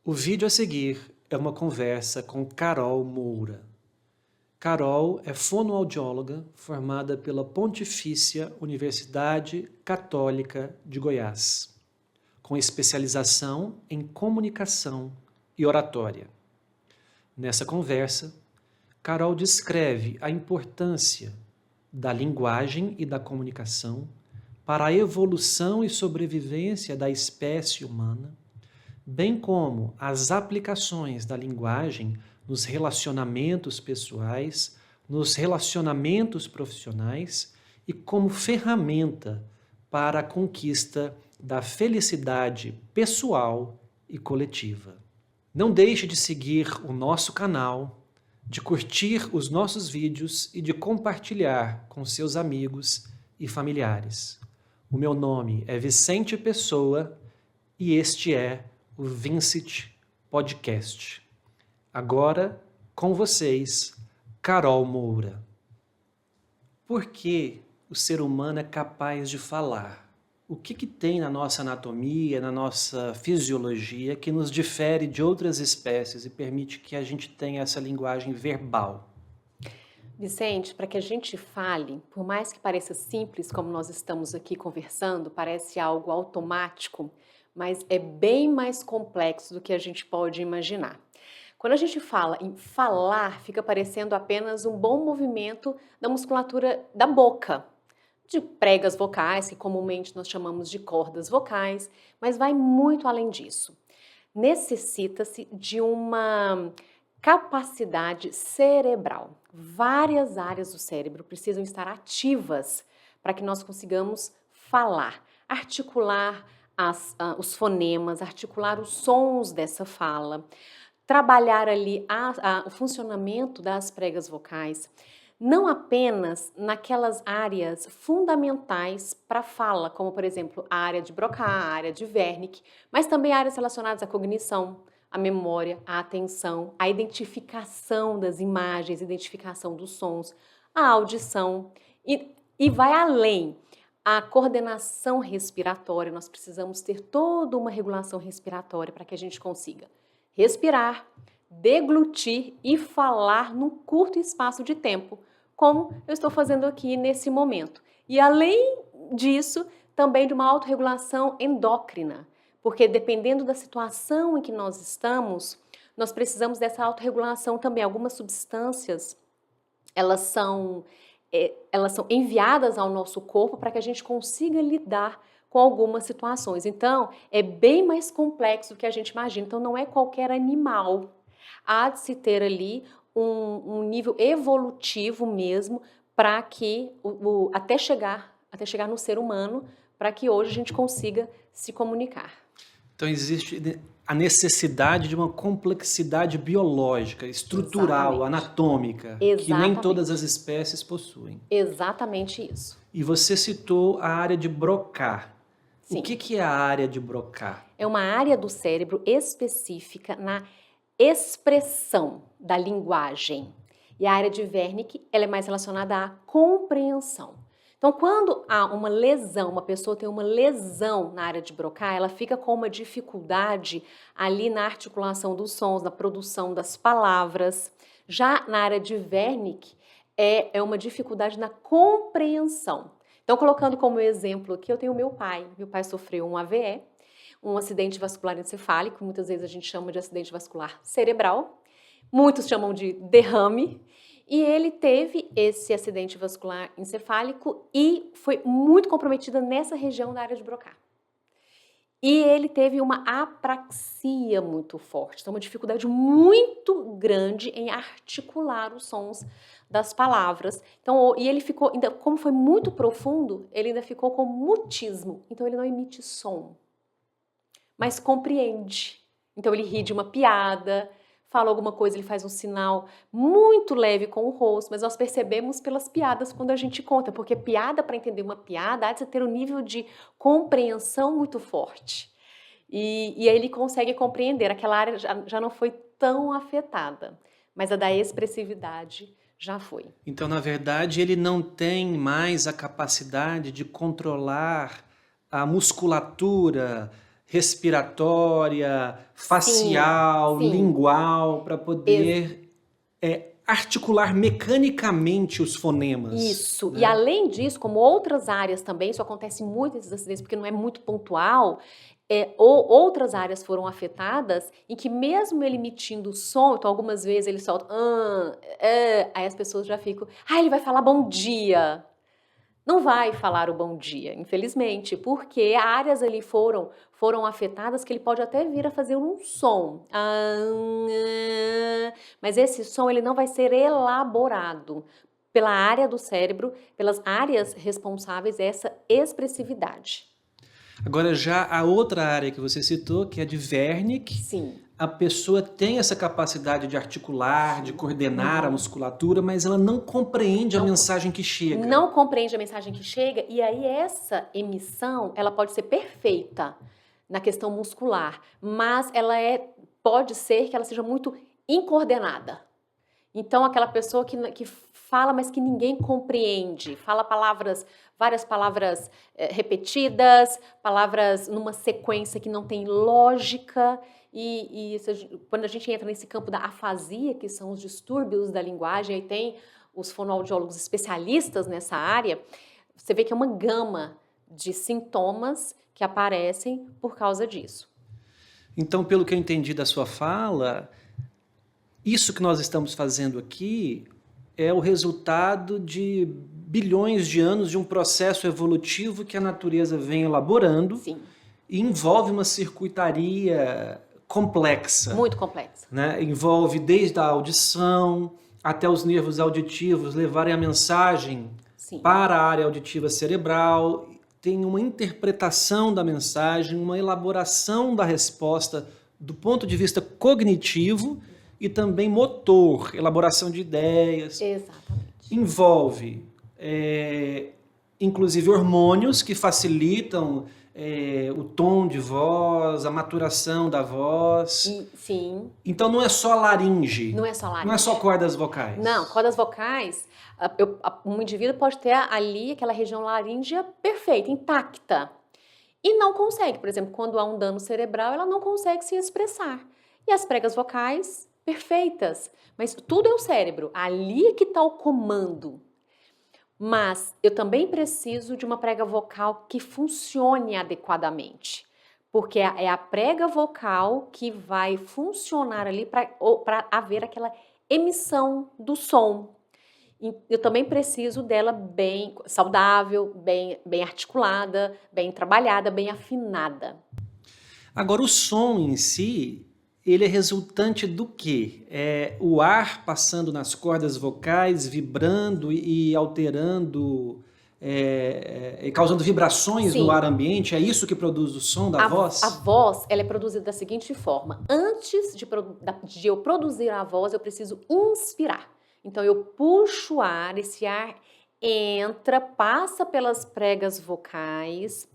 O vídeo a seguir é uma conversa com Carol Moura. Carol é fonoaudióloga formada pela Pontifícia Universidade Católica de Goiás, com especialização em comunicação e oratória. Nessa conversa, Carol descreve a importância da linguagem e da comunicação para a evolução e sobrevivência da espécie humana, bem como as aplicações da linguagem nos relacionamentos pessoais, nos relacionamentos profissionais e como ferramenta para a conquista da felicidade pessoal e coletiva. Não deixe de seguir o nosso canal, de curtir os nossos vídeos e de compartilhar com seus amigos e familiares. O meu nome é Vicente Pessoa e este é o Vincit Podcast. Agora, com vocês, Carol Moura. Por que o ser humano é capaz de falar? O que tem na nossa anatomia, na nossa fisiologia, que nos difere de outras espécies e permite que a gente tenha essa linguagem verbal? Vicente, para que a gente fale, por mais que pareça simples, como nós estamos aqui conversando, parece algo automático, mas é bem mais complexo do que a gente pode imaginar. Quando a gente fala em falar, fica parecendo apenas um bom movimento da musculatura da boca, de pregas vocais, que comumente nós chamamos de cordas vocais, mas vai muito além disso. Necessita-se de uma capacidade cerebral. Várias áreas do cérebro precisam estar ativas para que nós consigamos falar, articular os fonemas, articular os sons dessa fala, trabalhar ali o funcionamento das pregas vocais, não apenas naquelas áreas fundamentais para a fala, como por exemplo a área de Broca, a área de Wernicke, mas também áreas relacionadas à cognição, à memória, à atenção, à identificação das imagens, identificação dos sons, a audição e vai além. A coordenação respiratória, nós precisamos ter toda uma regulação respiratória para que a gente consiga respirar, deglutir e falar num curto espaço de tempo, como eu estou fazendo aqui nesse momento. E além disso, também de uma autorregulação endócrina, porque dependendo da situação em que nós estamos, nós precisamos dessa autorregulação também. Algumas substâncias, elas são enviadas ao nosso corpo para que a gente consiga lidar com algumas situações. Então, é bem mais complexo do que a gente imagina. Então, não é qualquer animal. Há de se ter ali um nível evolutivo mesmo para que, até chegar no ser humano, para que hoje a gente consiga se comunicar. Então, existe a necessidade de uma complexidade biológica, estrutural, Exatamente. Anatômica, que nem todas as espécies possuem. Exatamente isso. E você citou a área de Broca. Sim. O que é a área de Broca? É uma área do cérebro específica na expressão da linguagem. E a área de Wernicke, ela é mais relacionada à compreensão. Então, quando há uma lesão, uma pessoa tem uma lesão na área de Broca, ela fica com uma dificuldade ali na articulação dos sons, na produção das palavras. Já na área de Wernicke, é uma dificuldade na compreensão. Então, colocando como exemplo aqui, eu tenho meu pai. Meu pai sofreu um AVE, um acidente vascular encefálico, muitas vezes a gente chama de acidente vascular cerebral, muitos chamam de derrame, e ele teve esse acidente vascular encefálico e foi muito comprometida nessa região da área de Broca. E ele teve uma apraxia muito forte, então uma dificuldade muito grande em articular os sons das palavras. Então, e ele ficou, ainda, como foi muito profundo, ele ainda ficou com mutismo, então ele não emite som, mas compreende. Então ele ri de uma piada, fala alguma coisa, ele faz um sinal muito leve com o rosto, mas nós percebemos pelas piadas quando a gente conta, porque piada, para entender uma piada, há de ter um nível de compreensão muito forte. E aí ele consegue compreender, aquela área já não foi tão afetada, mas a da expressividade já foi. Então, na verdade, ele não tem mais a capacidade de controlar a musculatura respiratória, Sim, facial, sim. lingual, para poder articular mecanicamente os fonemas, Isso. E né? além disso, como outras áreas também, isso acontece muito esses acidentes, porque não é muito pontual, ou outras áreas foram afetadas, em que mesmo ele emitindo som, então algumas vezes ele solta, aí as pessoas já ficam, ele vai falar bom dia. Não vai falar o bom dia, infelizmente, porque áreas ali foram afetadas que ele pode até vir a fazer um som. Mas esse som ele não vai ser elaborado pela área do cérebro, pelas áreas responsáveis essa expressividade. Agora, já a outra área que você citou, que é de Wernicke, Sim. a pessoa tem essa capacidade de articular, de coordenar a musculatura, mas ela não compreende a Não, mensagem que chega. não compreende a mensagem que chega, e aí essa emissão, ela pode ser perfeita na questão muscular, mas pode ser que ela seja muito incoordenada. Então, aquela pessoa que fala, mas que ninguém compreende, fala várias palavras repetidas, palavras numa sequência que não tem lógica, quando a gente entra nesse campo da afasia, que são os distúrbios da linguagem, aí tem os fonoaudiólogos especialistas nessa área, você vê que é uma gama de sintomas que aparecem por causa disso. Então, pelo que eu entendi da sua fala, isso que nós estamos fazendo aqui é o resultado de bilhões de anos de um processo evolutivo que a natureza vem elaborando. Sim. E envolve uma circuitaria complexa. Muito complexa. Né? Envolve desde a audição até os nervos auditivos levarem a mensagem Sim. para a área auditiva cerebral. Tem uma interpretação da mensagem, uma elaboração da resposta do ponto de vista cognitivo e também motor, elaboração de ideias. Exatamente. Envolve, inclusive, hormônios que facilitam o tom de voz, a maturação da voz. Sim. Então não é só laringe. Não é só laringe. Não é só cordas vocais. Não, cordas vocais, um indivíduo pode ter ali aquela região laríngea perfeita, intacta. E não consegue, por exemplo, quando há um dano cerebral, ela não consegue se expressar. E as pregas vocais, perfeitas. Mas tudo é o cérebro, ali é que está o comando. Mas eu também preciso de uma prega vocal que funcione adequadamente, porque é a prega vocal que vai funcionar ali para haver aquela emissão do som. Eu também preciso dela bem saudável, bem articulada, bem trabalhada, bem afinada. Agora, o som em si, ele é resultante do quê? É o ar passando nas cordas vocais, vibrando e alterando, causando vibrações Sim. no ar ambiente? É isso que produz o som da voz? A voz, ela é produzida da seguinte forma. Antes de eu produzir a voz, eu preciso inspirar. Então, eu puxo o ar, esse ar entra, passa pelas pregas vocais.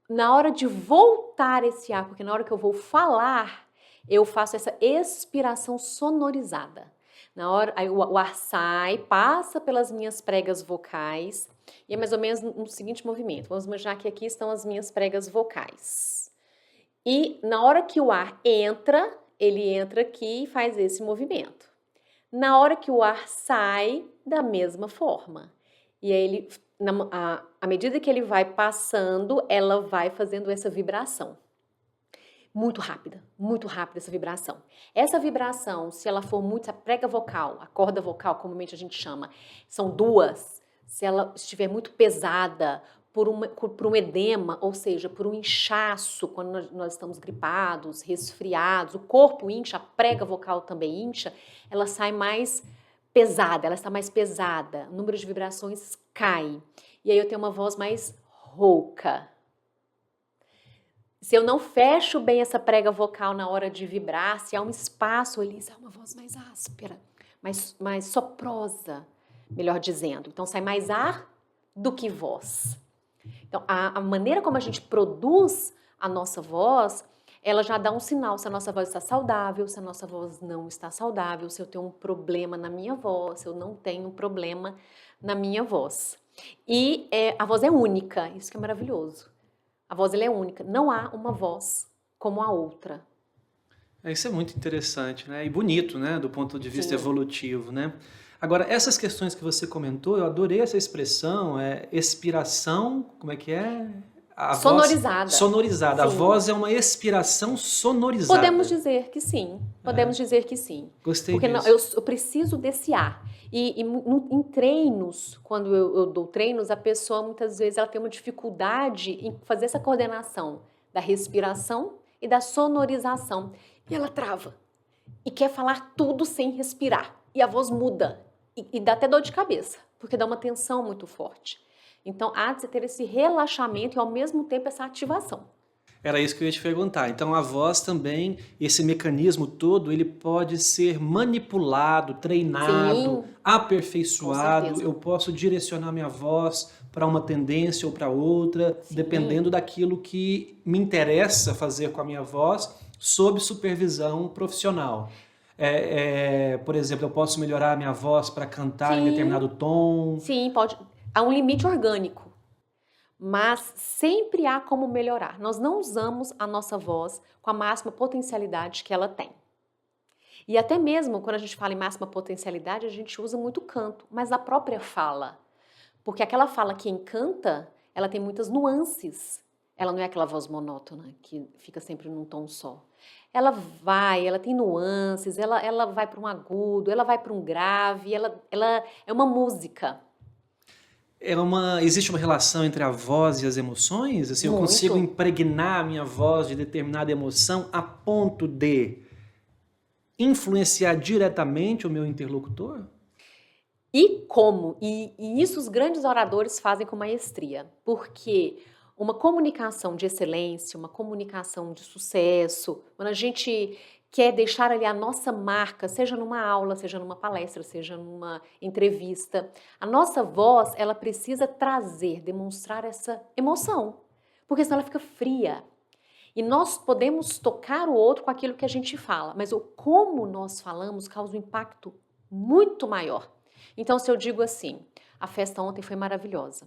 Na hora de voltar esse ar, porque na hora que eu vou falar, eu faço essa expiração sonorizada. Na hora, aí o ar sai, passa pelas minhas pregas vocais, e é mais ou menos no seguinte movimento. Vamos imaginar que aqui estão as minhas pregas vocais. E na hora que o ar entra, ele entra aqui e faz esse movimento. Na hora que o ar sai, da mesma forma. E aí à medida que ele vai passando, ela vai fazendo essa vibração. Muito rápida essa vibração. Essa vibração, se ela for muito, a prega vocal, a corda vocal, comumente a gente chama, são duas. Se ela estiver muito pesada por um edema, ou seja, por um inchaço, quando nós estamos gripados, resfriados, o corpo incha, a prega vocal também incha, ela sai mais pesada, ela está mais pesada, o número de vibrações cai. E aí eu tenho uma voz mais rouca. Se eu não fecho bem essa prega vocal na hora de vibrar, se há um espaço ali, é uma voz mais áspera, mais soprosa, melhor dizendo. Então sai mais ar do que voz. Então a maneira como a gente produz a nossa voz, ela já dá um sinal se a nossa voz está saudável, se a nossa voz não está saudável, se eu tenho um problema na minha voz, se eu não tenho um problema na minha voz. E a voz é única, isso que é maravilhoso. A voz ela é única, não há uma voz como a outra. Isso é muito interessante, né? E bonito, né? Do ponto de vista Sim. evolutivo, né? Agora, essas questões que você comentou, eu adorei essa expressão, expiração, como é que é? A voz Sonorizada. sonorizada. A Sim. voz é uma expiração Podemos sonorizada. dizer que sim. Podemos dizer que sim. Gostei Porque disso. eu preciso desse ar. Em treinos, quando eu dou treinos, a pessoa muitas vezes ela tem uma dificuldade em fazer essa coordenação da respiração e da sonorização. E ela trava. E quer falar tudo sem respirar. E a voz muda. E dá até dor de cabeça, porque dá uma tensão muito forte. Então, há de se ter esse relaxamento e, ao mesmo tempo, essa ativação. Era isso que eu ia te perguntar. Então, a voz também, esse mecanismo todo, ele pode ser manipulado, treinado, Sim, com aperfeiçoado. certeza. Eu posso direcionar minha voz para uma tendência ou para outra, dependendo Sim, daquilo que me interessa fazer com a minha voz, sob supervisão profissional. Por exemplo, eu posso melhorar a minha voz para cantar em sim, determinado tom. sim, pode. Há um limite orgânico, mas sempre há como melhorar. Nós não usamos a nossa voz com a máxima potencialidade que ela tem. E até mesmo quando a gente fala em máxima potencialidade, a gente usa muito canto, mas a própria fala. Porque aquela fala que encanta, ela tem muitas nuances. Ela não é aquela voz monótona que fica sempre num tom só. Ela tem nuances, ela vai para um agudo, ela vai para um grave, ela é uma música. Existe uma relação entre a voz e as emoções? Assim, eu consigo Muito. impregnar a minha voz de determinada emoção a ponto de influenciar diretamente o meu interlocutor? E como? E isso os grandes oradores fazem com maestria, porque uma comunicação de excelência, uma comunicação de sucesso, quando a gente quer deixar ali a nossa marca, seja numa aula, seja numa palestra, seja numa entrevista, a nossa voz, ela precisa trazer, demonstrar essa emoção, porque senão ela fica fria. E nós podemos tocar o outro com aquilo que a gente fala, mas o como nós falamos causa um impacto muito maior. Então, se eu digo assim, a festa ontem foi maravilhosa,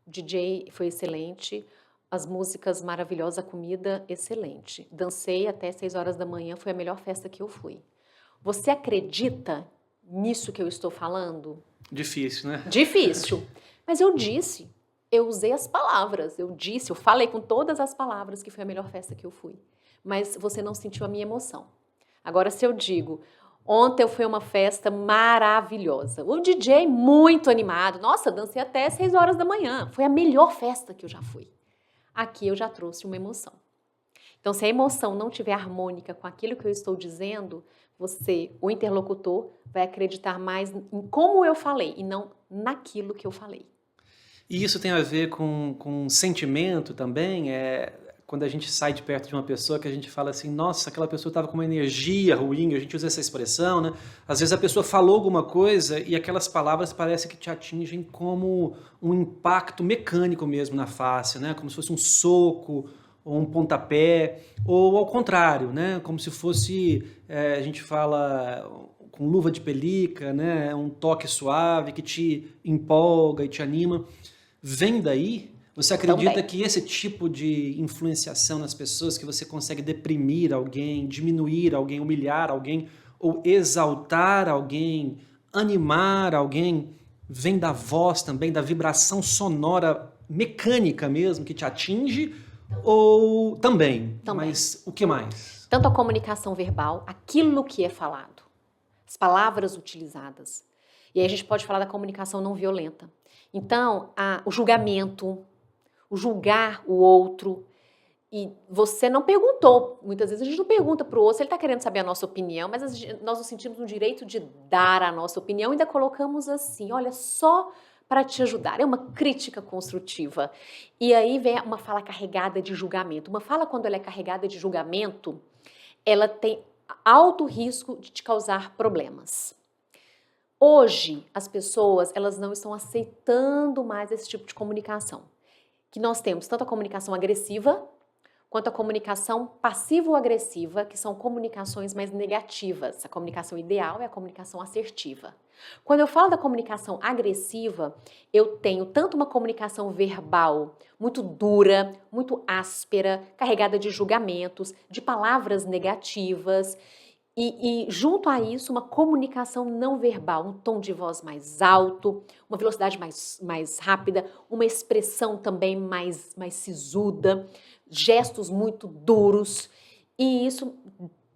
o DJ foi excelente, as músicas maravilhosas, a comida excelente, dancei até 6 horas da manhã, foi a melhor festa que eu fui. Você acredita nisso que eu estou falando? Difícil, né? Difícil. Mas eu disse, eu usei as palavras, eu falei com todas as palavras que foi a melhor festa que eu fui. Mas você não sentiu a minha emoção. Agora, se eu digo, ontem foi uma festa maravilhosa, o DJ muito animado, nossa, dancei até 6 horas da manhã, foi a melhor festa que eu já fui. Aqui eu já trouxe uma emoção. Então, se a emoção não estiver harmônica com aquilo que eu estou dizendo, você, o interlocutor, vai acreditar mais em como eu falei e não naquilo que eu falei. E isso tem a ver com sentimento também, quando a gente sai de perto de uma pessoa que a gente fala assim, nossa, aquela pessoa estava com uma energia ruim, a gente usa essa expressão, né? Às vezes a pessoa falou alguma coisa e aquelas palavras parece que te atingem como um impacto mecânico mesmo na face, né? Como se fosse um soco ou um pontapé, ou ao contrário, né? Como se fosse, a gente fala com luva de pelica, né? Um toque suave que te empolga e te anima. Vem daí? Você acredita Também. que esse tipo de influenciação nas pessoas, que você consegue deprimir alguém, diminuir alguém, humilhar alguém, ou exaltar alguém, animar alguém, vem da voz também, da vibração sonora mecânica mesmo, que te atinge? Ou também? Também. Mas o que mais? Tanto a comunicação verbal, aquilo que é falado, as palavras utilizadas. E aí a gente pode falar da comunicação não violenta. Então, o julgamento, o julgar o outro. E você não perguntou, muitas vezes a gente não pergunta para o outro se ele está querendo saber a nossa opinião, mas nós nos sentimos no direito de dar a nossa opinião e ainda colocamos assim, olha, só para te ajudar. É uma crítica construtiva. E aí vem uma fala carregada de julgamento. Uma fala, quando ela é carregada de julgamento, ela tem alto risco de te causar problemas. Hoje, as pessoas, elas não estão aceitando mais esse tipo de comunicação. Que nós temos tanto a comunicação agressiva, quanto a comunicação passivo-agressiva, que são comunicações mais negativas. A comunicação ideal é a comunicação assertiva. Quando eu falo da comunicação agressiva, eu tenho tanto uma comunicação verbal muito dura, muito áspera, carregada de julgamentos, de palavras negativas, e junto a isso, uma comunicação não verbal, um tom de voz mais alto, uma velocidade mais rápida, uma expressão também mais sisuda, gestos muito duros, e isso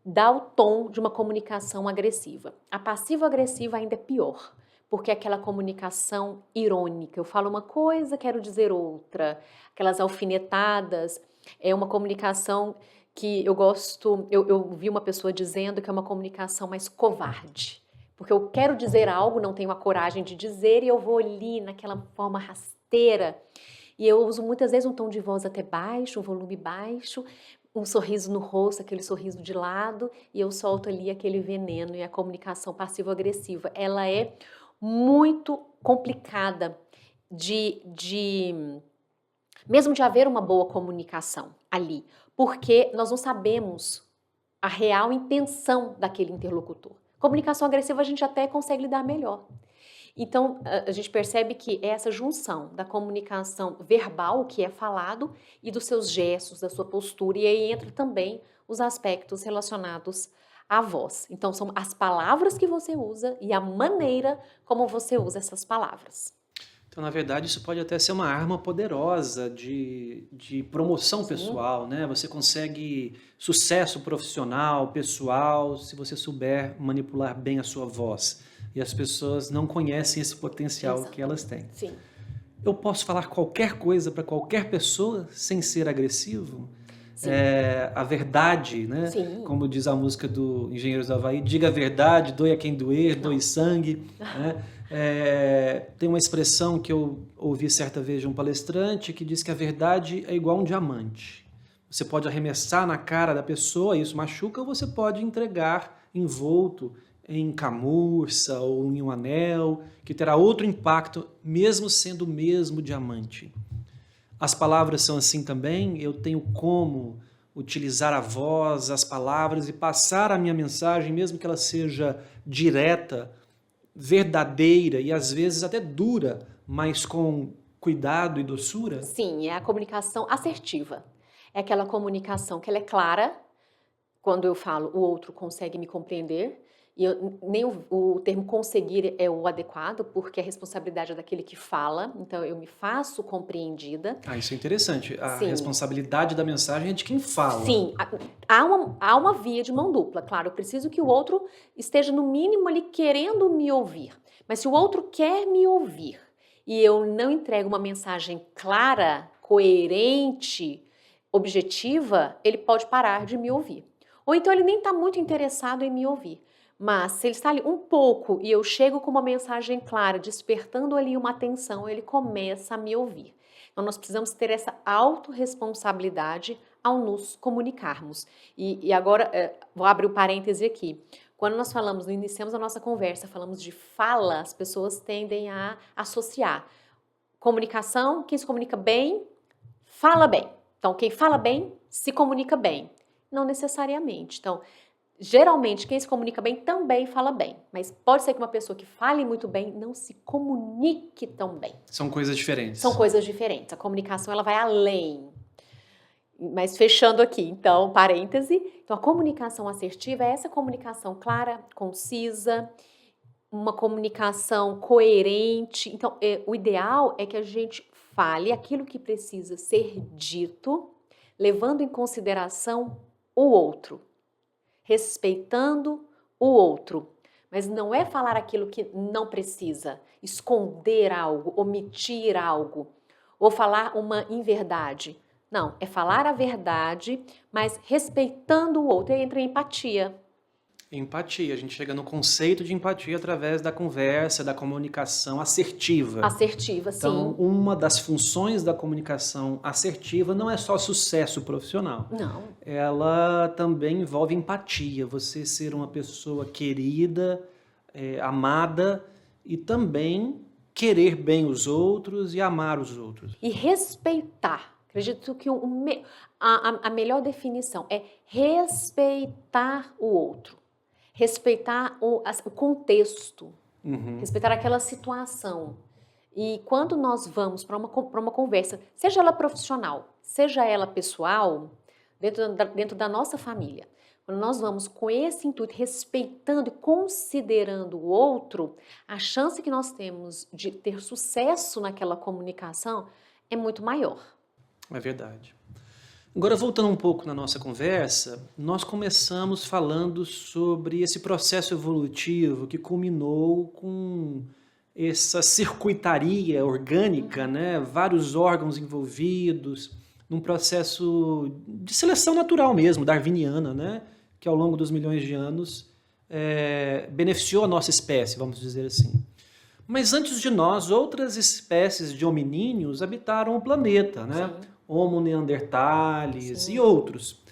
dá o tom de uma comunicação agressiva. A passivo-agressiva ainda é pior, porque é aquela comunicação irônica. Eu falo uma coisa, quero dizer outra. Aquelas alfinetadas, é uma comunicação que eu gosto, eu vi uma pessoa dizendo que é uma comunicação mais covarde. Porque eu quero dizer algo, não tenho a coragem de dizer e eu vou ali naquela forma rasteira. E eu uso muitas vezes um tom de voz até baixo, um volume baixo, um sorriso no rosto, aquele sorriso de lado, e eu solto ali aquele veneno. E a comunicação passivo-agressiva, ela é muito complicada mesmo de haver uma boa comunicação ali, porque nós não sabemos a real intenção daquele interlocutor. Comunicação agressiva a gente até consegue lidar melhor. Então, a gente percebe que é essa junção da comunicação verbal, o que é falado, e dos seus gestos, da sua postura, e aí entra também os aspectos relacionados à voz. Então, são as palavras que você usa e a maneira como você usa essas palavras. Então, na verdade, isso pode até ser uma arma poderosa de promoção pessoal, né? Você consegue sucesso profissional, pessoal, se você souber manipular bem a sua voz. E as pessoas não conhecem esse potencial que elas têm. Sim. Eu posso falar qualquer coisa para qualquer pessoa sem ser agressivo? Sim. A verdade, né? Sim. Como diz a música do Engenheiros do Havaí, diga a verdade, doe a quem doer, doe sangue, né? Tem uma expressão que eu ouvi certa vez de um palestrante que diz que a verdade é igual a um diamante. Você pode arremessar na cara da pessoa, isso machuca, ou você pode entregar envolto em camurça ou em um anel, que terá outro impacto, mesmo sendo o mesmo diamante. As palavras são assim também, eu tenho como utilizar a voz, as palavras e passar a minha mensagem, mesmo que ela seja direta, verdadeira e às vezes até dura, mas com cuidado e doçura? Sim, é a comunicação assertiva. É aquela comunicação que ela é clara, quando eu falo o outro consegue me compreender, e nem o termo conseguir é o adequado, porque a responsabilidade é daquele que fala, então eu me faço compreendida. Isso é interessante. A Sim. responsabilidade da mensagem é de quem fala. Sim, há uma via de mão dupla, claro, eu preciso que o outro esteja no mínimo ali querendo me ouvir, mas se o outro quer me ouvir e eu não entrego uma mensagem clara, coerente, objetiva, ele pode parar de me ouvir. Ou então ele nem está muito interessado em me ouvir. Mas se ele está ali um pouco e eu chego com uma mensagem clara, despertando ali uma atenção, ele começa a me ouvir. Então nós precisamos ter essa autorresponsabilidade ao nos comunicarmos. E agora, vou abrir um parêntese aqui. Quando nós iniciamos a nossa conversa, falamos de fala, as pessoas tendem a associar. Comunicação, quem se comunica bem, fala bem. Então, quem fala bem, se comunica bem. Não necessariamente. Então, geralmente, quem se comunica bem também fala bem. Mas pode ser que uma pessoa que fale muito bem não se comunique tão bem. São coisas diferentes. São coisas diferentes. A comunicação, ela vai além. Mas fechando aqui, então, parêntese. Então, a comunicação assertiva é essa comunicação clara, concisa, uma comunicação coerente. Então, o ideal é que a gente fale aquilo que precisa ser dito, levando em consideração o outro, respeitando o outro. Mas não é falar aquilo que não precisa, esconder algo, omitir algo, ou falar uma inverdade. Não, é falar a verdade, mas respeitando o outro. E aí entra a empatia. Empatia, a gente chega no conceito de empatia através da conversa, da comunicação assertiva. Assertiva, sim. Então, uma das funções da comunicação assertiva não é só sucesso profissional. Não. Ela também envolve empatia, você ser uma pessoa querida, amada e também querer bem os outros e amar os outros. E respeitar. Acredito que a melhor definição é respeitar o outro, respeitar o contexto, respeitar aquela situação. E quando nós vamos para uma conversa, seja ela profissional, seja ela pessoal, dentro da nossa família, quando nós vamos com esse intuito, respeitando e considerando o outro, a chance que nós temos de ter sucesso naquela comunicação é muito maior. É verdade. Agora, voltando um pouco na nossa conversa, nós começamos falando sobre esse processo evolutivo que culminou com essa circuitaria orgânica, né? Vários órgãos envolvidos, num processo de seleção natural mesmo, darwiniana, né? Que ao longo dos milhões de anos beneficiou a nossa espécie, vamos dizer assim. Mas antes de nós, outras espécies de hominíneos habitaram o planeta, né? Sim. Homo neanderthalis Sim. e outros.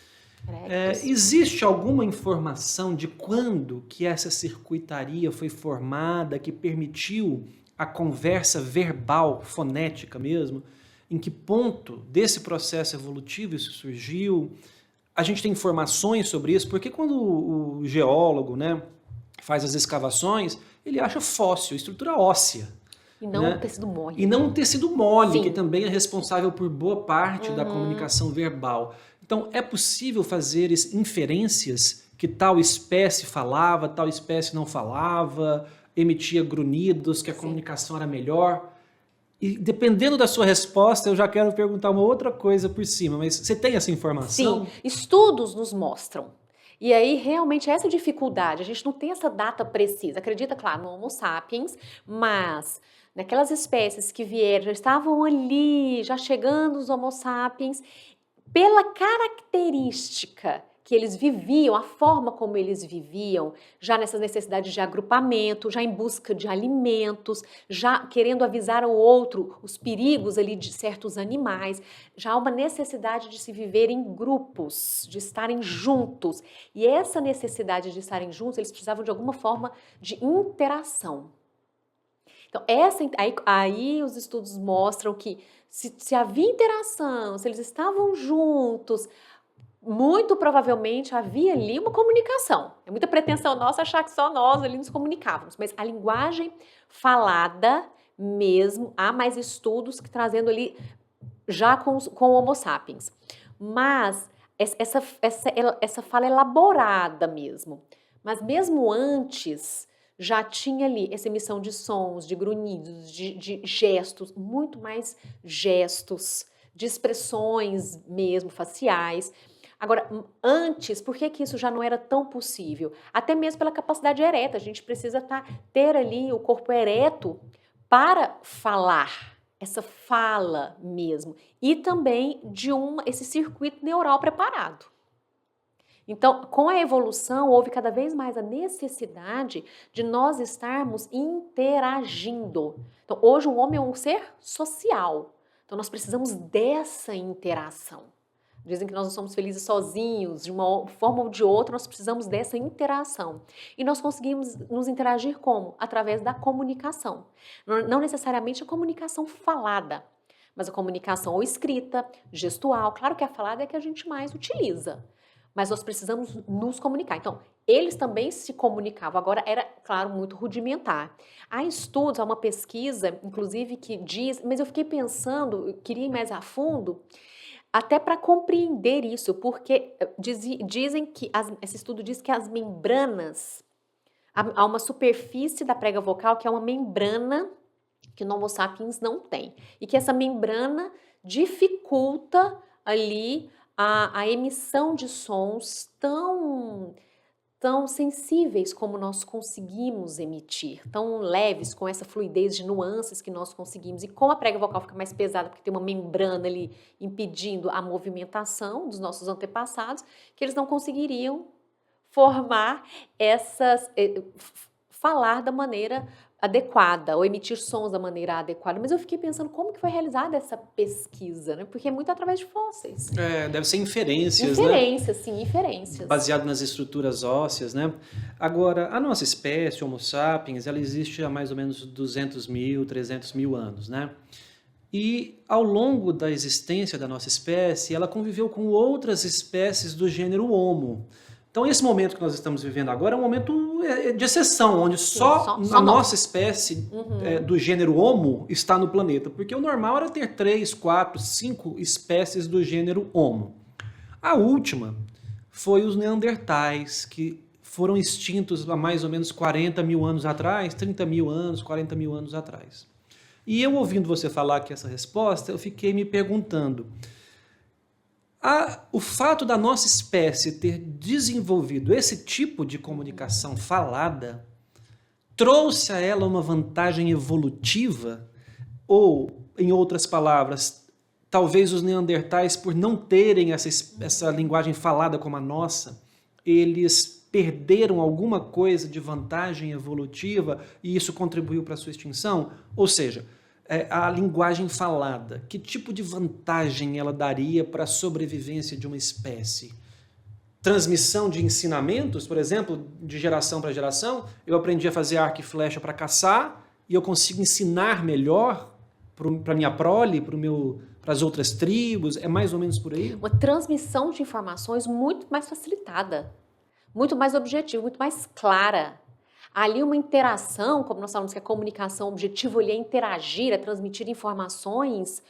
Erectus. Existe alguma informação de quando que essa circuitaria foi formada, que permitiu a conversa verbal, fonética mesmo? Em que ponto desse processo evolutivo isso surgiu? A gente tem informações sobre isso, porque quando o geólogo, né, faz as escavações, ele acha fóssil, estrutura óssea. E não né? um tecido mole. E não um tecido mole, Sim. que também é responsável por boa parte da comunicação verbal. Então, é possível fazer inferências que tal espécie falava, tal espécie não falava, emitia grunhidos, que a comunicação era melhor. E dependendo da sua resposta, eu já quero perguntar uma outra coisa por cima, mas você tem essa informação? Sim, estudos nos mostram. E aí, realmente, essa dificuldade, a gente não tem essa data precisa. Acredita, claro, no Homo sapiens, mas naquelas espécies que vieram, já estavam ali, já chegando os Homo sapiens, pela característica que eles viviam, a forma como eles viviam, já nessas necessidades de agrupamento, já em busca de alimentos, já querendo avisar ao outro os perigos ali de certos animais, já há uma necessidade de se viver em grupos, de estarem juntos. E essa necessidade de estarem juntos, eles precisavam de alguma forma de interação. Então, aí os estudos mostram que se havia interação, se eles estavam juntos, muito provavelmente havia ali uma comunicação. É muita pretensão nossa achar que só nós ali nos comunicávamos, mas a linguagem falada mesmo, há mais estudos que trazendo ali já com o Homo sapiens. Mas essa fala elaborada mesmo. Mas mesmo antes, já tinha ali essa emissão de sons, de grunhidos, de gestos, muito mais gestos, de expressões mesmo faciais. Agora, antes, por que isso já não era tão possível? Até mesmo pela capacidade ereta, a gente precisa ter ali o corpo ereto para falar, essa fala mesmo, e também de esse circuito neural preparado. Então, com a evolução, houve cada vez mais a necessidade de nós estarmos interagindo. Então, hoje o homem é um ser social, então nós precisamos dessa interação. Dizem que nós não somos felizes sozinhos, de uma forma ou de outra, nós precisamos dessa interação. E nós conseguimos nos interagir como? Através da comunicação. Não necessariamente a comunicação falada, mas a comunicação ou escrita, gestual. Claro que a falada é a que a gente mais utiliza, mas nós precisamos nos comunicar. Então, eles também se comunicavam. Agora, era, claro, muito rudimentar. Há estudos, há uma pesquisa, inclusive, que diz... Mas eu fiquei pensando, eu queria ir mais a fundo... Até para compreender isso, porque dizem que, esse estudo diz que as membranas, há uma superfície da prega vocal que é uma membrana que no Homo sapiens não tem. E que essa membrana dificulta ali a emissão de sons tão sensíveis como nós conseguimos emitir, tão leves, com essa fluidez de nuances que nós conseguimos. E como a prega vocal fica mais pesada, porque tem uma membrana ali impedindo a movimentação dos nossos antepassados, que eles não conseguiriam formar falar da maneira adequada, ou emitir sons da maneira adequada. Mas eu fiquei pensando como que foi realizada essa pesquisa, né? Porque é muito através de fósseis. Deve ser inferências, Inferências, né? Sim, inferências. Baseado nas estruturas ósseas, né? Agora, a nossa espécie, Homo sapiens, ela existe há mais ou menos 200 mil, 300 mil anos, né? E ao longo da existência da nossa espécie, ela conviveu com outras espécies do gênero Homo. Então, esse momento que nós estamos vivendo agora é um momento de exceção, onde Sim, só só a nós. nossa espécie do gênero Homo está no planeta. Porque o normal era ter 3, 4, 5 espécies do gênero Homo. A última foi os Neandertais, que foram extintos há mais ou menos 40 mil anos atrás, 30 mil anos, 40 mil anos atrás. E eu ouvindo você falar aqui essa resposta, eu fiquei me perguntando, o fato da nossa espécie ter desenvolvido esse tipo de comunicação falada trouxe a ela uma vantagem evolutiva? Ou, em outras palavras, talvez os neandertais, por não terem essa linguagem falada como a nossa, eles perderam alguma coisa de vantagem evolutiva e isso contribuiu para a sua extinção? Ou seja, a linguagem falada, que tipo de vantagem ela daria para a sobrevivência de uma espécie? Transmissão de ensinamentos, por exemplo, de geração para geração, eu aprendi a fazer arco e flecha para caçar e eu consigo ensinar melhor para minha prole, para as outras tribos, é mais ou menos por aí? Uma transmissão de informações muito mais facilitada, muito mais objetiva, muito mais clara. Ali uma interação, como nós falamos que a comunicação, o objetivo ali é interagir, é transmitir informações.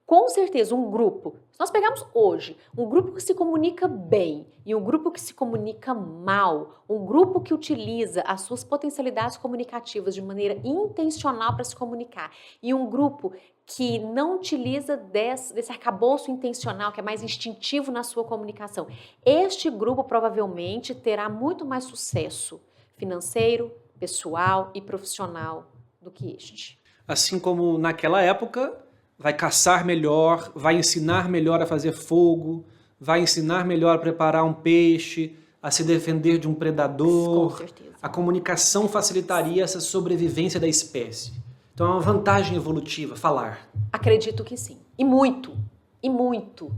Com certeza, um grupo, se nós pegarmos hoje, um grupo que se comunica bem e um grupo que se comunica mal, um grupo que utiliza as suas potencialidades comunicativas de maneira intencional para se comunicar e um grupo que não utiliza desse arcabouço intencional, que é mais instintivo na sua comunicação, este grupo provavelmente terá muito mais sucesso financeiro, pessoal e profissional do que este. Assim como naquela época, vai caçar melhor, vai ensinar melhor a fazer fogo, vai ensinar melhor a preparar um peixe, a se defender de um predador. Com certeza. A comunicação facilitaria essa sobrevivência da espécie. Então é uma vantagem evolutiva falar. Acredito que sim. E muito. E muito.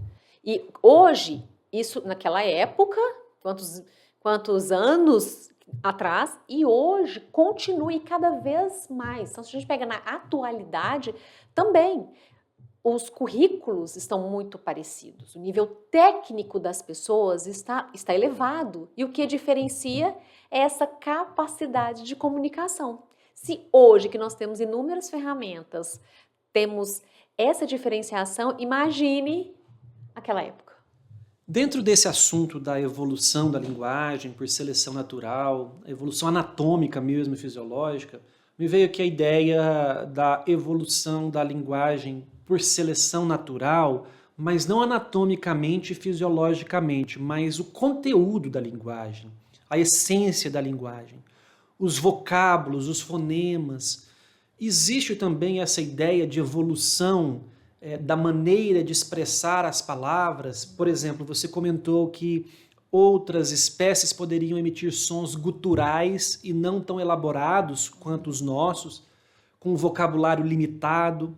E hoje, isso naquela época, quantos anos atrás, e hoje continue cada vez mais. Então, se a gente pega na atualidade, também os currículos estão muito parecidos. O nível técnico das pessoas está elevado. E o que diferencia é essa capacidade de comunicação. Se hoje, que nós temos inúmeras ferramentas, temos essa diferenciação, imagine aquela época. Dentro desse assunto da evolução da linguagem por seleção natural, a evolução anatômica mesmo e fisiológica, me veio aqui a ideia da evolução da linguagem por seleção natural, mas não anatomicamente e fisiologicamente, mas o conteúdo da linguagem, a essência da linguagem, os vocábulos, os fonemas. Existe também essa ideia de evolução da maneira de expressar as palavras. Por exemplo, você comentou que outras espécies poderiam emitir sons guturais e não tão elaborados quanto os nossos, com um vocabulário limitado.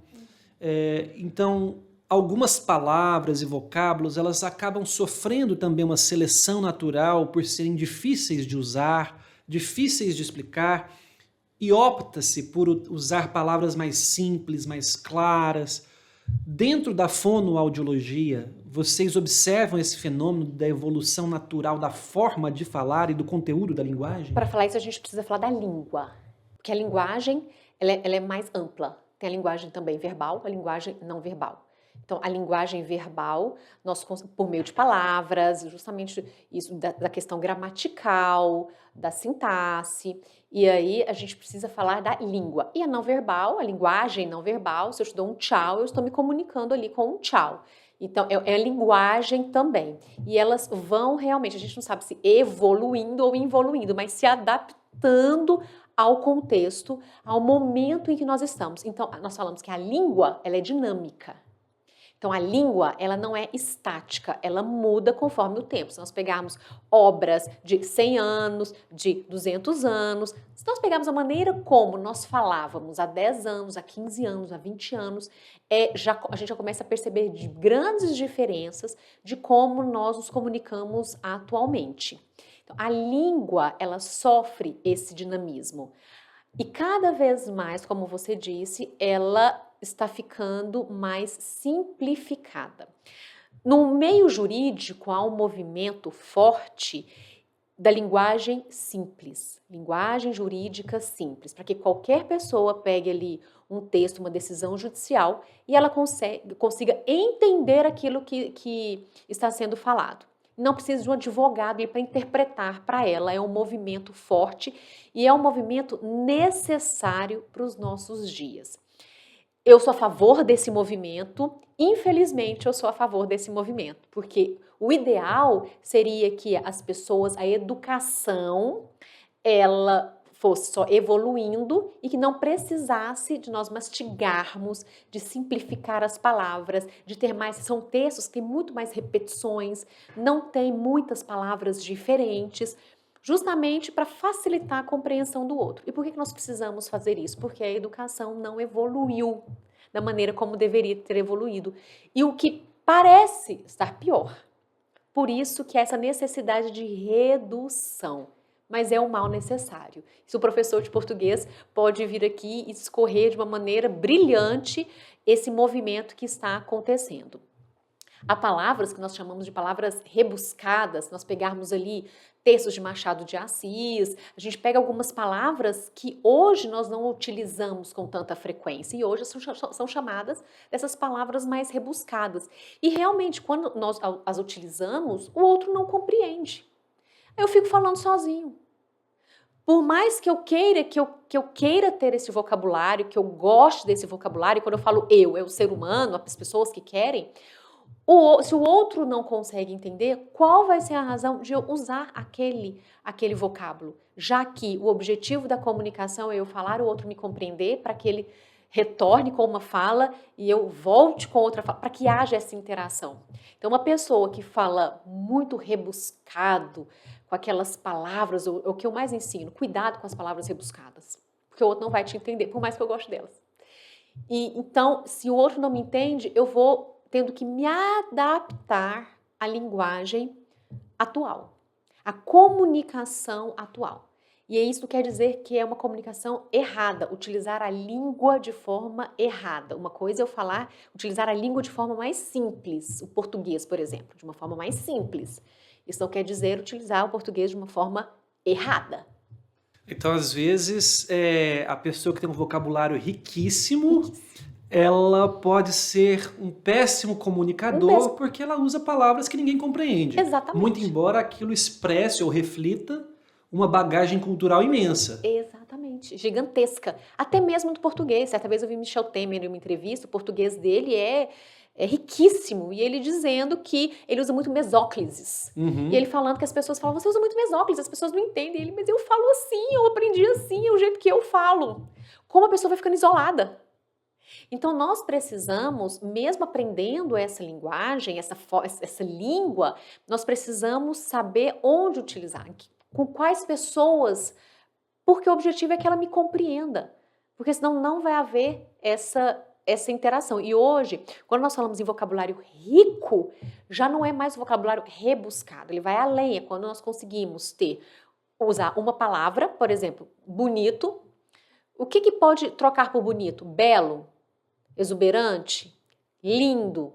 Então, algumas palavras e vocábulos, elas acabam sofrendo também uma seleção natural por serem difíceis de usar, difíceis de explicar, e opta-se por usar palavras mais simples, mais claras. Dentro da fonoaudiologia, vocês observam esse fenômeno da evolução natural da forma de falar e do conteúdo da linguagem? Para falar isso, a gente precisa falar da língua, porque a linguagem ela é mais ampla. Tem a linguagem também verbal, a linguagem não verbal. Então, a linguagem verbal, nós por meio de palavras, justamente isso da questão gramatical, da sintaxe, e aí a gente precisa falar da língua. E a não verbal, a linguagem não verbal, se eu te dou um tchau, eu estou me comunicando ali com um tchau. Então, é a linguagem também. E elas vão realmente, a gente não sabe se evoluindo ou involuindo, mas se adaptando ao contexto, ao momento em que nós estamos. Então, nós falamos que a língua, ela é dinâmica. Então, a língua, ela não é estática, ela muda conforme o tempo. Se nós pegarmos obras de 100 anos, de 200 anos, se nós pegarmos a maneira como nós falávamos há 10 anos, há 15 anos, há 20 anos, a gente já começa a perceber grandes diferenças de como nós nos comunicamos atualmente. Então, a língua, ela sofre esse dinamismo. E cada vez mais, como você disse, ela está ficando mais simplificada. No meio jurídico há um movimento forte da linguagem simples, linguagem jurídica simples, para que qualquer pessoa pegue ali um texto, uma decisão judicial e ela consiga entender aquilo que está sendo falado. Não precisa de um advogado para interpretar para ela, é um movimento forte e é um movimento necessário para os nossos dias. Eu sou a favor desse movimento, infelizmente eu sou a favor desse movimento, porque o ideal seria que as pessoas, a educação, ela fosse só evoluindo e que não precisasse de nós mastigarmos, de simplificar as palavras, de ter mais, são textos que têm muito mais repetições, não tem muitas palavras diferentes, justamente para facilitar a compreensão do outro. E por que nós precisamos fazer isso? Porque a educação não evoluiu da maneira como deveria ter evoluído. E o que parece estar pior. Por isso que há essa necessidade de redução. Mas é um mal necessário. Se o professor de português pode vir aqui e discorrer de uma maneira brilhante esse movimento que está acontecendo. Há palavras que nós chamamos de palavras rebuscadas, se nós pegarmos ali textos de Machado de Assis, a gente pega algumas palavras que hoje nós não utilizamos com tanta frequência e hoje são chamadas dessas palavras mais rebuscadas. E realmente, quando nós as utilizamos, o outro não compreende. Eu fico falando sozinho. Por mais que eu queira ter esse vocabulário, que eu goste desse vocabulário, quando eu falo eu, é o ser humano, as pessoas que querem, se o outro não consegue entender, qual vai ser a razão de eu usar aquele vocábulo? Já que o objetivo da comunicação é eu falar, o outro me compreender, para que ele retorne com uma fala e eu volte com outra fala, para que haja essa interação. Então, uma pessoa que fala muito rebuscado, com aquelas palavras, o que eu mais ensino, cuidado com as palavras rebuscadas, porque o outro não vai te entender, por mais que eu goste delas. E então, se o outro não me entende, eu vou tendo que me adaptar à linguagem atual, à comunicação atual. E isso quer dizer que é uma comunicação errada, utilizar a língua de forma errada. Uma coisa é eu utilizar a língua de forma mais simples, o português, por exemplo, de uma forma mais simples. Isso não quer dizer utilizar o português de uma forma errada. Então, às vezes, a pessoa que tem um vocabulário riquíssimo, ela pode ser um péssimo comunicador porque ela usa palavras que ninguém compreende. Exatamente. Muito embora aquilo expresse ou reflita uma bagagem cultural imensa. Exatamente, gigantesca. Até mesmo do português. Certa vez eu vi Michel Temer em uma entrevista, o português dele é riquíssimo, e ele dizendo que ele usa muito mesóclises. E ele falando que as pessoas falam, você usa muito mesóclises, as pessoas não entendem. Ele, mas eu falo assim, eu aprendi assim, é o jeito que eu falo. Como a pessoa vai ficando isolada? Então, nós precisamos, mesmo aprendendo essa linguagem, essa língua, nós precisamos saber onde utilizar, com quais pessoas, porque o objetivo é que ela me compreenda, porque senão não vai haver essa interação. E hoje, quando nós falamos em vocabulário rico, já não é mais um vocabulário rebuscado, ele vai além, é quando nós conseguimos usar uma palavra, por exemplo, bonito. O que pode trocar por bonito? Belo, exuberante, lindo.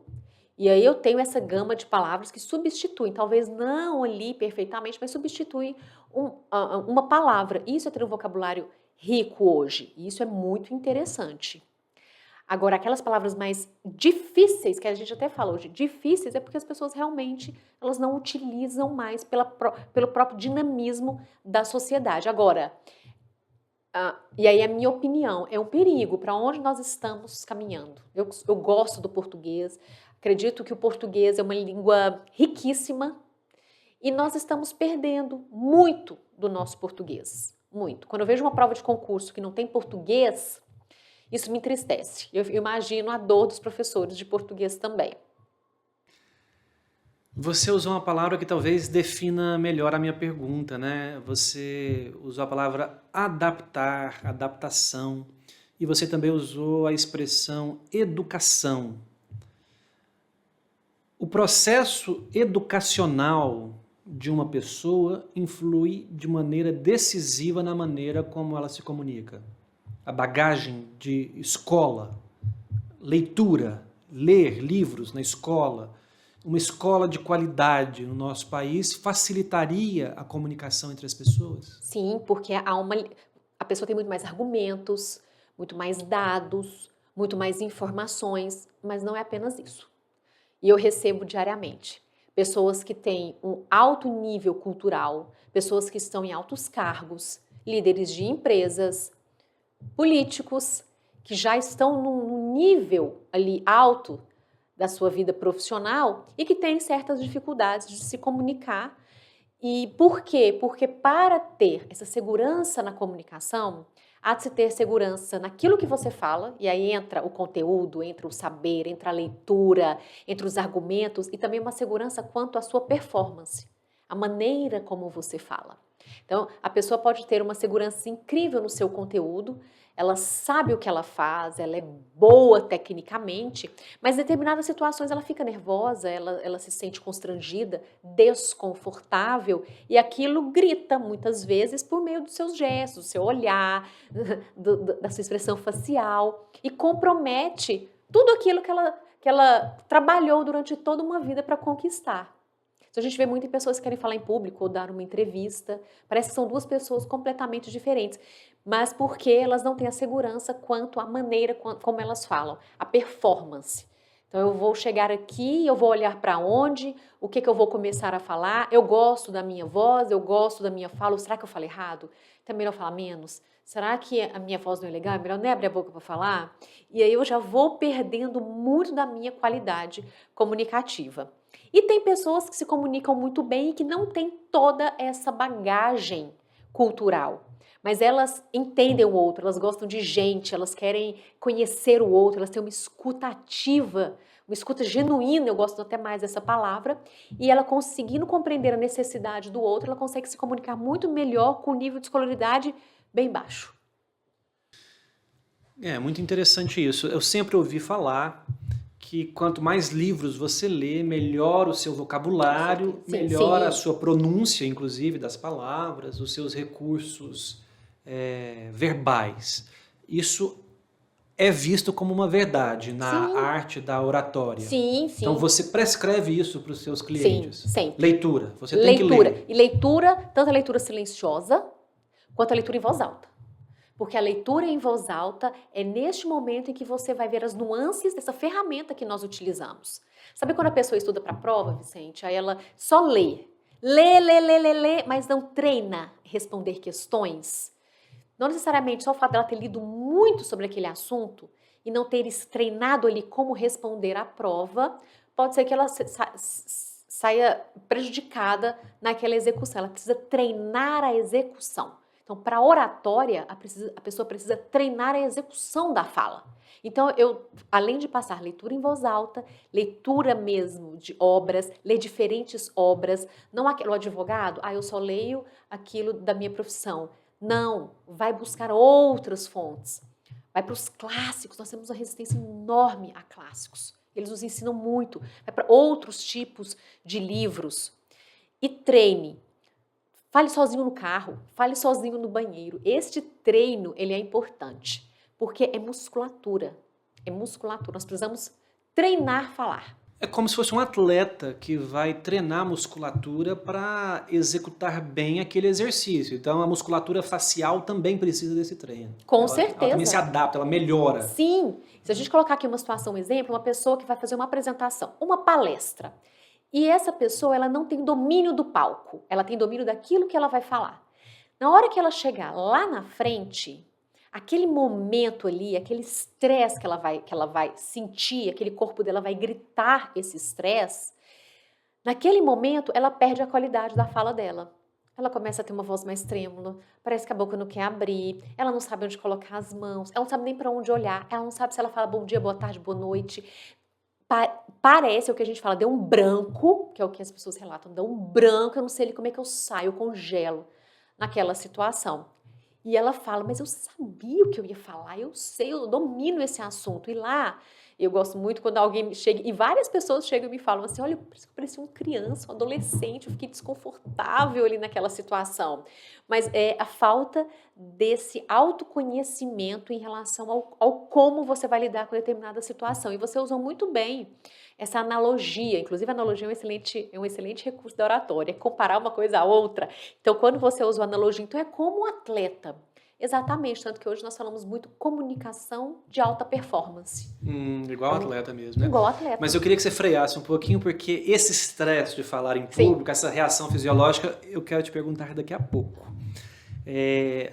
E aí eu tenho essa gama de palavras que substituem, talvez não ali perfeitamente, mas substituem uma palavra. Isso é ter um vocabulário rico hoje. E isso é muito interessante. Agora, aquelas palavras mais difíceis, que a gente até falou de difíceis, é porque as pessoas realmente elas não utilizam mais pelo próprio dinamismo da sociedade. Agora, e aí a minha opinião, é um perigo para onde nós estamos caminhando. Eu gosto do português, acredito que o português é uma língua riquíssima e nós estamos perdendo muito do nosso português, muito. Quando eu vejo uma prova de concurso que não tem português, isso me entristece. Eu imagino a dor dos professores de português também. Você usou uma palavra que talvez defina melhor a minha pergunta, né? Você usou a palavra adaptar, adaptação, e você também usou a expressão educação. O processo educacional de uma pessoa influi de maneira decisiva na maneira como ela se comunica. A bagagem de escola leitura, ler livros na escola, uma escola de qualidade no nosso país facilitaria a comunicação entre as pessoas? Sim, porque a pessoa tem muito mais argumentos, muito mais dados, muito mais informações, mas não é apenas isso. E eu recebo diariamente pessoas que têm um alto nível cultural, pessoas que estão em altos cargos, líderes de empresas, políticos, que já estão num nível ali alto da sua vida profissional e que têm certas dificuldades de se comunicar. E por quê? Porque para ter essa segurança na comunicação, há de se ter segurança naquilo que você fala, e aí entra o conteúdo, entra o saber, entra a leitura, entra os argumentos, e também uma segurança quanto à sua performance, a maneira como você fala. Então, a pessoa pode ter uma segurança incrível no seu conteúdo, ela sabe o que ela faz, ela é boa tecnicamente, mas em determinadas situações ela fica nervosa, ela se sente constrangida, desconfortável, e aquilo grita muitas vezes por meio dos seus gestos, do seu olhar, da sua expressão facial, e compromete tudo aquilo que ela trabalhou durante toda uma vida para conquistar. Então, a gente vê muito em pessoas que querem falar em público ou dar uma entrevista. Parece que são duas pessoas completamente diferentes. Mas porque elas não têm a segurança quanto à maneira como elas falam, a performance. Então, eu vou chegar aqui, eu vou olhar para onde, o que eu vou começar a falar. Eu gosto da minha voz, eu gosto da minha fala. Ou será que eu falo errado? Então, é melhor falar menos? Será que a minha voz não é legal? É melhor nem abrir a boca para falar? E aí eu já vou perdendo muito da minha qualidade comunicativa. E tem pessoas que se comunicam muito bem e que não têm toda essa bagagem cultural. Mas elas entendem o outro, elas gostam de gente, elas querem conhecer o outro, elas têm uma escuta ativa, uma escuta genuína, eu gosto até mais dessa palavra, e ela conseguindo compreender a necessidade do outro, ela consegue se comunicar muito melhor com um nível de escolaridade bem baixo. É muito interessante isso. Eu sempre ouvi falar que quanto mais livros você lê, melhor o seu vocabulário, Sim, melhor a sim. sua pronúncia, inclusive, das palavras, os seus recursos verbais. Isso é visto como uma verdade na Sim, arte da oratória. sim, Então sim. você prescreve isso para os seus Sim, clientes. sempre. Leitura, você tem que Leitura. ler. E leitura, tanto a leitura silenciosa quanto a leitura em voz alta. Porque a leitura em voz alta é neste momento em que você vai ver as nuances dessa ferramenta que nós utilizamos. Sabe quando a pessoa estuda para a prova, Vicente? Aí ela só lê. Lê, mas não treina responder questões. Não necessariamente só o fato dela ter lido muito sobre aquele assunto e não ter treinado ali como responder à prova, pode ser que ela saia prejudicada naquela execução. Ela precisa treinar a execução. Então, para a oratória, a pessoa precisa treinar a execução da fala. Então, eu, além de passar leitura em voz alta, leitura mesmo de obras, ler diferentes obras, não aquele advogado, eu só leio aquilo da minha profissão. Não, vai buscar outras fontes. Vai para os clássicos, nós temos uma resistência enorme a clássicos. Eles nos ensinam muito. Vai para outros tipos de livros. E treine. Fale sozinho no carro, fale sozinho no banheiro. Este treino, ele é importante, porque é musculatura. É musculatura. Nós precisamos treinar falar. É como se fosse um atleta que vai treinar a musculatura para executar bem aquele exercício. Então, a musculatura facial também precisa desse treino. Com Ela também se certeza. adapta, ela melhora. Sim. Se a gente colocar aqui uma situação, um exemplo, uma pessoa que vai fazer uma apresentação, uma palestra. E essa pessoa, ela não tem domínio do palco, ela tem domínio daquilo que ela vai falar. Na hora que ela chegar lá na frente, aquele momento ali, aquele estresse que ela vai sentir, aquele corpo dela vai gritar esse estresse, naquele momento ela perde a qualidade da fala dela. Ela começa a ter uma voz mais trêmula, parece que a boca não quer abrir, ela não sabe onde colocar as mãos, ela não sabe nem para onde olhar, ela não sabe se ela fala bom dia, boa tarde, boa noite. Parece o que a gente fala, deu um branco, que é o que as pessoas relatam, deu um branco, eu não sei como é que eu saio, eu congelo naquela situação. E ela fala, mas eu sabia o que eu ia falar, eu sei, eu domino esse assunto. E lá Eu gosto muito quando alguém chega, e várias pessoas chegam e me falam assim, olha, eu parecia uma criança, um adolescente, eu fiquei desconfortável ali naquela situação. Mas é a falta desse autoconhecimento em relação ao como você vai lidar com determinada situação. E você usou muito bem essa analogia, inclusive a analogia é um excelente recurso da oratória, é comparar uma coisa a outra. Então, quando você usa a analogia, então é como um atleta. Exatamente, tanto que hoje nós falamos muito comunicação de alta performance. Igual Então, atleta mesmo, né? igual atleta. Mas eu queria que você freasse um pouquinho, porque esse estresse de falar em Sim. público, essa reação fisiológica, eu quero te perguntar daqui a pouco.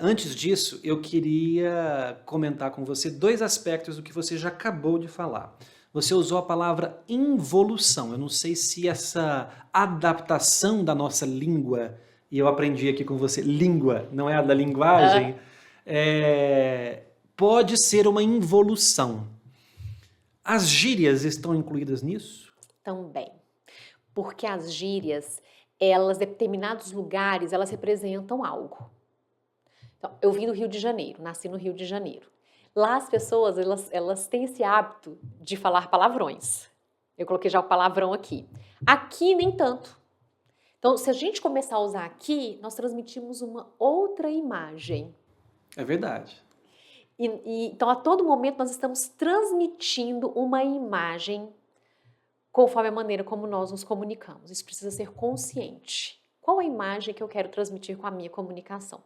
Antes disso, eu queria comentar com você 2 aspectos do que você já acabou de falar. Você usou a palavra involução. Eu não sei se essa adaptação da nossa língua, e eu aprendi aqui com você, língua, não é a da linguagem, pode ser uma involução. As gírias estão incluídas nisso? Também. Porque as gírias, elas, em determinados lugares, elas representam algo. Então, eu vim do Rio de Janeiro, nasci no Rio de Janeiro. Lá as pessoas, elas têm esse hábito de falar palavrões. Eu coloquei já o palavrão aqui. Aqui, nem tanto. Então, se a gente começar a usar aqui, nós transmitimos uma outra imagem. É verdade. Então, a todo momento, nós estamos transmitindo uma imagem conforme a maneira como nós nos comunicamos. Isso precisa ser consciente. Qual a imagem que eu quero transmitir com a minha comunicação?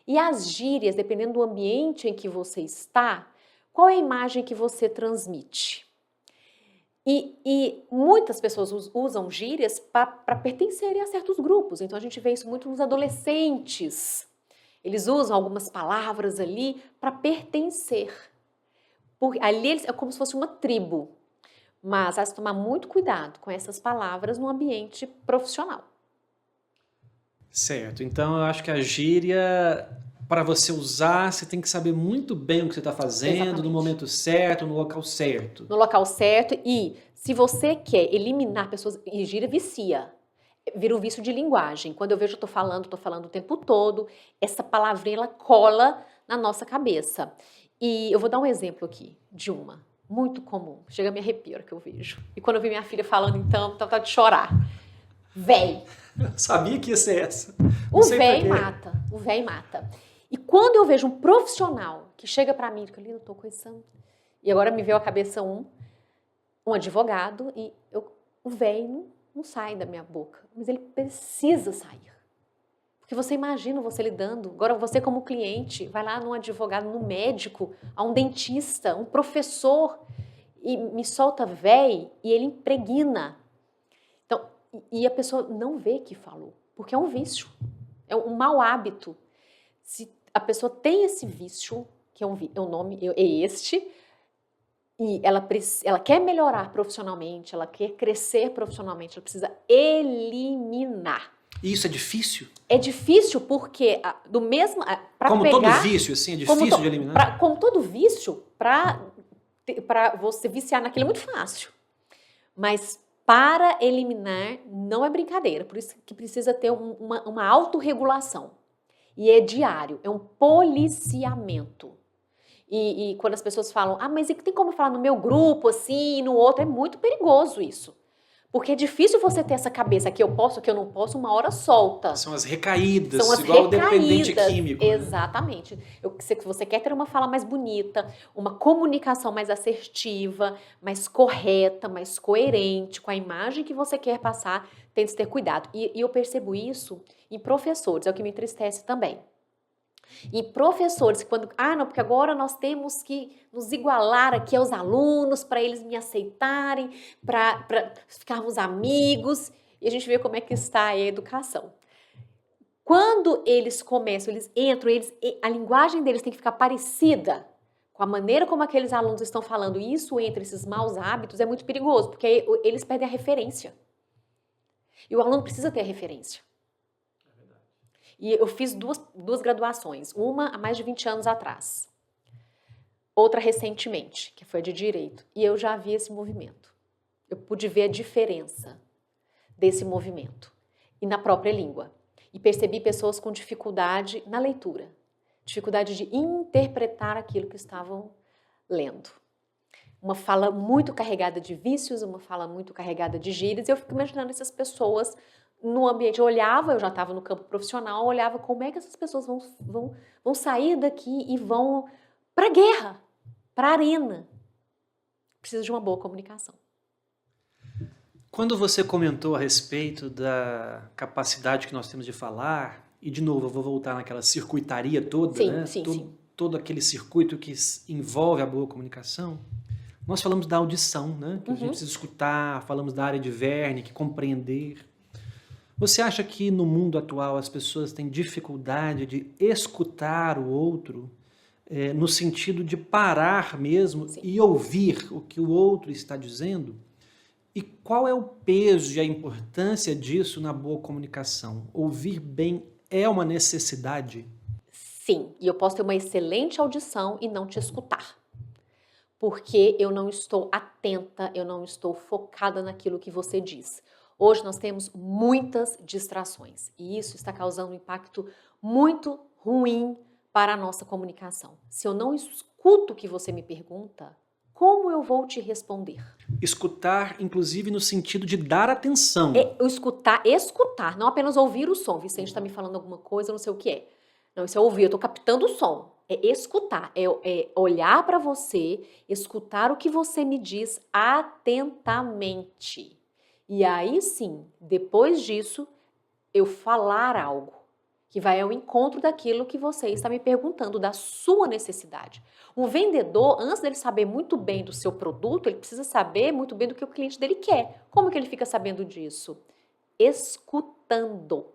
E as gírias, dependendo do ambiente em que você está, qual é a imagem que você transmite? E muitas pessoas usam gírias para pertencerem a certos grupos. Então, a gente vê isso muito nos adolescentes. Eles usam algumas palavras ali para pertencer. Porque ali é como se fosse uma tribo. Mas há de tomar muito cuidado com essas palavras no ambiente profissional. Certo. Então, eu acho que a gíria, para você usar, você tem que saber muito bem o que você está fazendo, Exatamente. no momento certo, no local certo. No local certo. E se você quer eliminar pessoas... E gíria vicia. Vira um vício de linguagem. Quando eu vejo eu estou falando o tempo todo, essa palavrinha ela cola na nossa cabeça. E eu vou dar um exemplo aqui de uma, muito comum. Chega a me arrepiar o que eu vejo. E quando eu vi minha filha falando, então, tá de chorar. Véi. Eu sabia que ia ser essa. O véi mata. O véi mata. E quando eu vejo um profissional que chega pra mim e fica ali, eu tô começando. E agora me veio à cabeça um advogado, e o véi não sai da minha boca, mas ele precisa sair. Porque você imagina você lidando, agora você como cliente, vai lá num advogado, num médico, a um dentista, um professor, e me solta véi, e ele impregna. Então, e a pessoa não vê que falou, porque é um vício, é um mau hábito. Se a pessoa tem esse vício, que é o nome, é este, e ela quer melhorar profissionalmente, ela quer crescer profissionalmente, ela precisa eliminar. E isso é difícil? É difícil porque, do mesmo... Como todo vício, assim, é difícil de eliminar? Como todo vício, para você viciar naquilo é muito fácil. Mas para eliminar não é brincadeira, por isso que precisa ter uma autorregulação. E é diário, é um policiamento. E quando as pessoas falam, mas tem como falar no meu grupo, assim, no outro, é muito perigoso isso. Porque é difícil você ter essa cabeça, que eu posso, que eu não posso, uma hora solta. São as recaídas, São as igual recaídas, o dependente químico. Exatamente. Se você quer ter uma fala mais bonita, uma comunicação mais assertiva, mais correta, mais coerente, com a imagem que você quer passar, tem que ter cuidado. E eu percebo isso em professores, é o que me entristece também. E professores, quando, não, porque agora nós temos que nos igualar aqui aos alunos, para eles me aceitarem, para ficarmos amigos, e a gente vê como é que está a educação. Quando eles começam, eles entram, a linguagem deles tem que ficar parecida com a maneira como aqueles alunos estão falando, e isso entre esses maus hábitos é muito perigoso, porque eles perdem a referência. E o aluno precisa ter a referência. E eu fiz duas graduações, uma há mais de 20 anos atrás, outra recentemente, que foi a de Direito. E eu já vi esse movimento. Eu pude ver a diferença desse movimento e na própria língua. E percebi pessoas com dificuldade na leitura, dificuldade de interpretar aquilo que estavam lendo. Uma fala muito carregada de vícios, uma fala muito carregada de gírias, e eu fico imaginando essas pessoas no ambiente. Eu olhava, eu já estava no campo profissional, eu olhava como é que essas pessoas vão sair daqui e vão para a guerra, para a arena. Precisa de uma boa comunicação. Quando você comentou a respeito da capacidade que nós temos de falar, e de novo eu vou voltar naquela circuitaria toda, Sim, né? sim. Todo aquele circuito que envolve a boa comunicação, nós falamos da audição, né? Que a gente precisa escutar, falamos da área de Wernicke, compreender. Você acha que no mundo atual as pessoas têm dificuldade de escutar o outro, no sentido de parar mesmo Sim. e ouvir o que o outro está dizendo? E qual é o peso e a importância disso na boa comunicação? Ouvir bem é uma necessidade? Sim, e eu posso ter uma excelente audição e não te escutar. Porque eu não estou atenta, eu não estou focada naquilo que você diz. Hoje nós temos muitas distrações e isso está causando um impacto muito ruim para a nossa comunicação. Se eu não escuto o que você me pergunta, como eu vou te responder? Escutar, inclusive, no sentido de dar atenção. Escutar, não apenas ouvir o som. Vicente está me falando alguma coisa, eu não sei o que é. Não, isso é ouvir, eu estou captando o som. É escutar, é olhar para você, escutar o que você me diz atentamente. E aí sim, depois disso, eu falar algo que vai ao encontro daquilo que você está me perguntando, da sua necessidade. Um vendedor, antes dele saber muito bem do seu produto, ele precisa saber muito bem do que o cliente dele quer. Como que ele fica sabendo disso? Escutando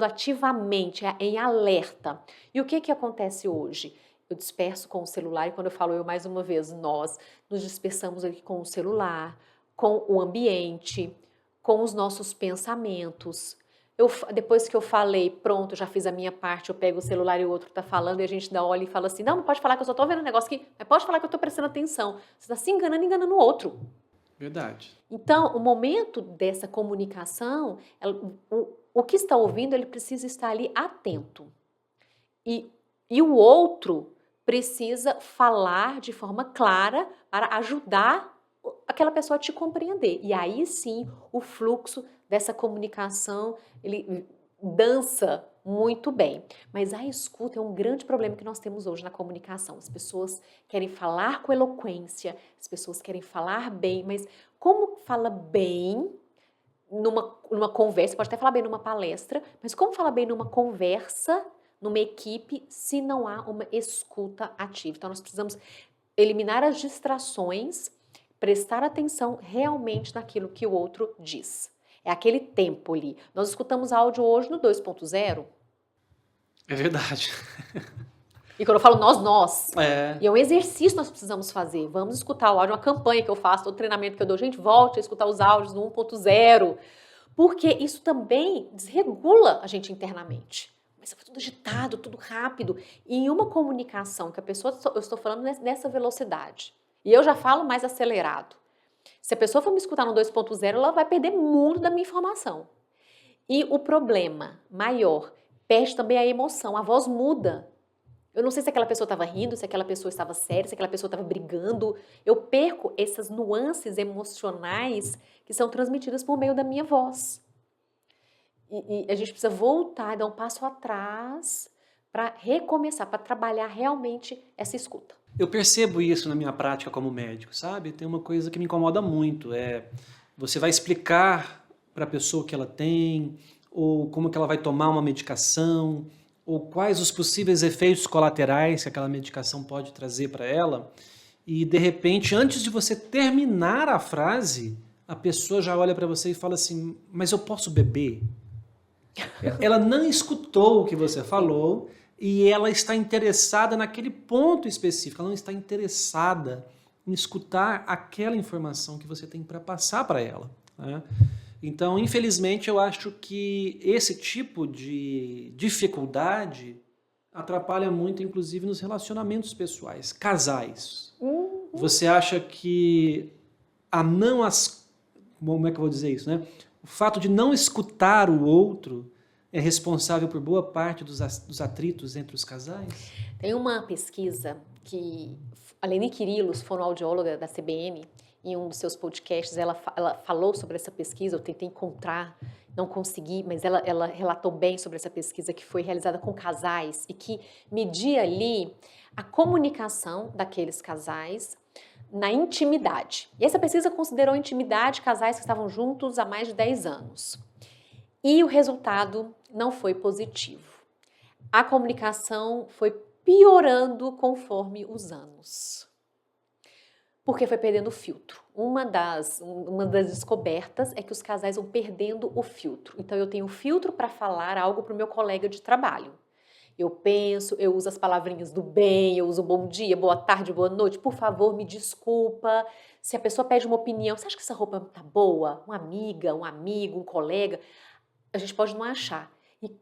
ativamente, em alerta. E o que acontece hoje? Eu disperso com o celular, e quando eu falo eu mais uma vez, nós nos dispersamos aqui com o celular, com o ambiente, com os nossos pensamentos. Depois que eu falei, pronto, já fiz a minha parte, eu pego o celular e o outro está falando, e a gente ainda olha e fala assim, não pode falar que eu só estou vendo um negócio aqui, mas pode falar que eu estou prestando atenção. Você está se enganando o outro. Verdade. Então, o momento dessa comunicação, o que está ouvindo, ele precisa estar ali atento. E o outro precisa falar de forma clara para ajudar aquela pessoa a te compreender. E aí sim, o fluxo dessa comunicação, ele dança muito bem. Mas a escuta é um grande problema que nós temos hoje na comunicação. As pessoas querem falar com eloquência, as pessoas querem falar bem, mas como fala bem numa conversa, pode até falar bem numa palestra, mas como fala bem numa conversa, numa equipe, se não há uma escuta ativa? Então nós precisamos eliminar as distrações, prestar atenção realmente naquilo que o outro diz. É aquele tempo ali. Nós escutamos áudio hoje no 2.0. É verdade. E quando eu falo nós. É. E é um exercício que nós precisamos fazer. Vamos escutar o áudio, uma campanha que eu faço, todo treinamento que eu dou. Gente, volte a escutar os áudios no 1.0. Porque isso também desregula a gente internamente. Mas é tudo agitado, tudo rápido. E em uma comunicação que a pessoa, eu estou falando nessa velocidade. E eu já falo mais acelerado. Se a pessoa for me escutar no 2.0, ela vai perder muito da minha informação. E o problema maior, perde também a emoção, a voz muda. Eu não sei se aquela pessoa estava rindo, se aquela pessoa estava séria, se aquela pessoa estava brigando. Eu perco essas nuances emocionais que são transmitidas por meio da minha voz. E a gente precisa voltar, dar um passo atrás para recomeçar, para trabalhar realmente essa escuta. Eu percebo isso na minha prática como médico, sabe? Tem uma coisa que me incomoda muito, você vai explicar para a pessoa o que ela tem, ou como que ela vai tomar uma medicação, ou quais os possíveis efeitos colaterais que aquela medicação pode trazer para ela, e de repente, antes de você terminar a frase, a pessoa já olha para você e fala assim, mas eu posso beber? Ela não escutou o que você falou, e ela está interessada naquele ponto específico, ela não está interessada em escutar aquela informação que você tem para passar para ela, né? Então, infelizmente, eu acho que esse tipo de dificuldade atrapalha muito, inclusive, nos relacionamentos pessoais, casais. Você acha que como é que eu vou dizer isso, né? O fato de não escutar o outro é responsável por boa parte dos atritos entre os casais? Tem uma pesquisa que a Leni Quirilos, fonoaudióloga da CBN, em um dos seus podcasts, ela falou sobre essa pesquisa, eu tentei encontrar, não consegui, mas ela relatou bem sobre essa pesquisa que foi realizada com casais e que media ali a comunicação daqueles casais na intimidade. E essa pesquisa considerou intimidade casais que estavam juntos há mais de 10 anos. E o resultado não foi positivo. A comunicação foi piorando conforme os anos. Porque foi perdendo o filtro. Uma das descobertas é que os casais vão perdendo o filtro. Então eu tenho filtro para falar algo para o meu colega de trabalho. Eu penso, eu uso as palavrinhas do bem, eu uso bom dia, boa tarde, boa noite, por favor, me desculpa. Se a pessoa pede uma opinião, você acha que essa roupa tá boa? Uma amiga, um amigo, um colega, a gente pode não achar.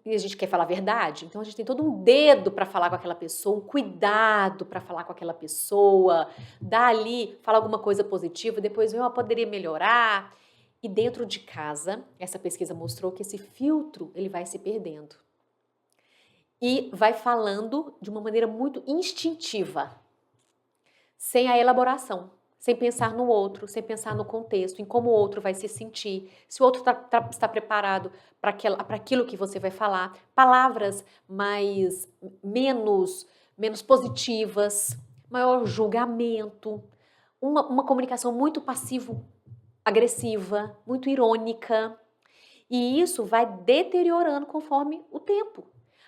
E a gente quer falar a verdade, então a gente tem todo um dedo para falar com aquela pessoa, um cuidado para falar com aquela pessoa, dar ali, falar alguma coisa positiva, depois eu poderia melhorar. E dentro de casa, essa pesquisa mostrou que esse filtro ele vai se perdendo. E vai falando de uma maneira muito instintiva, sem a elaboração, sem pensar no outro, sem pensar no contexto, em como o outro vai se sentir, se o outro está preparado para aquilo que você vai falar, palavras menos positivas, maior julgamento, uma comunicação muito passivo-agressiva, muito irônica, e isso vai deteriorando conforme o tempo.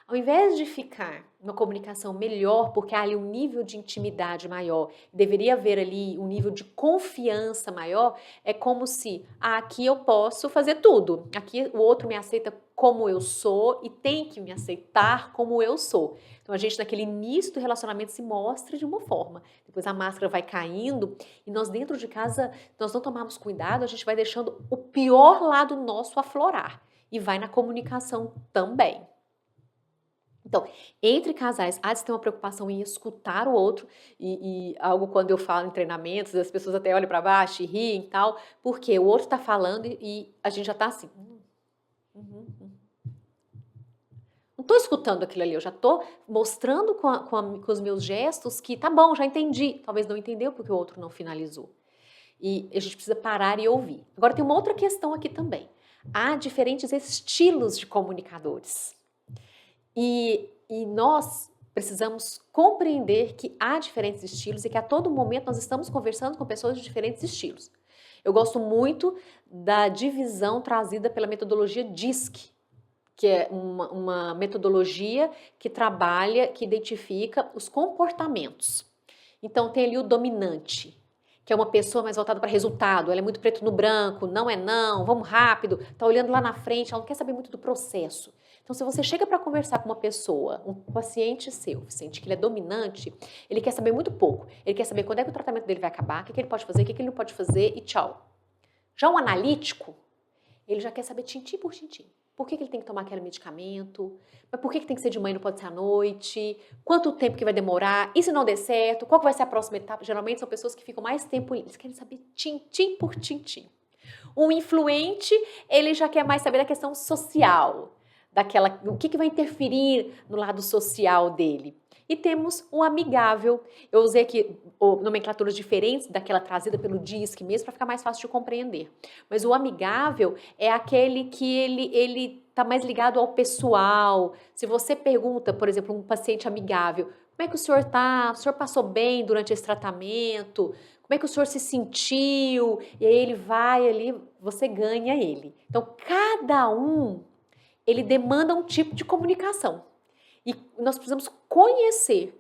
Ao invés de ficar uma comunicação melhor, porque há ali um nível de intimidade maior, deveria haver ali um nível de confiança maior, é como se, aqui eu posso fazer tudo, aqui o outro me aceita como eu sou e tem que me aceitar como eu sou. Então a gente naquele início do relacionamento se mostra de uma forma, depois a máscara vai caindo e nós dentro de casa, nós não tomamos cuidado, a gente vai deixando o pior lado nosso aflorar e vai na comunicação também. Então, entre casais, há de ter uma preocupação em escutar o outro e algo quando eu falo em treinamentos, as pessoas até olham para baixo e riem e tal, porque o outro está falando e a gente já está assim. Não estou escutando aquilo ali, eu já estou mostrando com os meus gestos que tá bom, já entendi. Talvez não entendeu porque o outro não finalizou. E a gente precisa parar e ouvir. Agora tem uma outra questão aqui também. Há diferentes estilos de comunicadores. E nós precisamos compreender que há diferentes estilos e que a todo momento nós estamos conversando com pessoas de diferentes estilos. Eu gosto muito da divisão trazida pela metodologia DISC, que é uma metodologia que trabalha, que identifica os comportamentos. Então tem ali o dominante, que é uma pessoa mais voltada para resultado, ela é muito preto no branco, não é não, vamos rápido, está olhando lá na frente, ela não quer saber muito do processo. Então, se você chega para conversar com uma pessoa, um paciente seu, sente que ele é dominante, ele quer saber muito pouco. Ele quer saber quando é que o tratamento dele vai acabar, o que ele pode fazer, o que ele não pode fazer e tchau. Já um analítico, ele já quer saber tintim por tintim. Por que ele tem que tomar aquele medicamento? Mas por que tem que ser de manhã e não pode ser à noite? Quanto tempo que vai demorar? E se não der certo? Qual que vai ser a próxima etapa? Geralmente são pessoas que ficam mais tempo, eles querem saber tintim por tintim. Um influente, ele já quer mais saber da questão social. O que vai interferir no lado social dele. E temos o amigável. Eu usei aqui nomenclaturas diferentes daquela trazida pelo DISC mesmo para ficar mais fácil de compreender. Mas o amigável é aquele que ele está mais ligado ao pessoal. Se você pergunta, por exemplo, um paciente amigável, como é que o senhor está? O senhor passou bem durante esse tratamento? Como é que o senhor se sentiu? E aí ele vai ali, você ganha ele. Então, cada um ele demanda um tipo de comunicação. E nós precisamos conhecer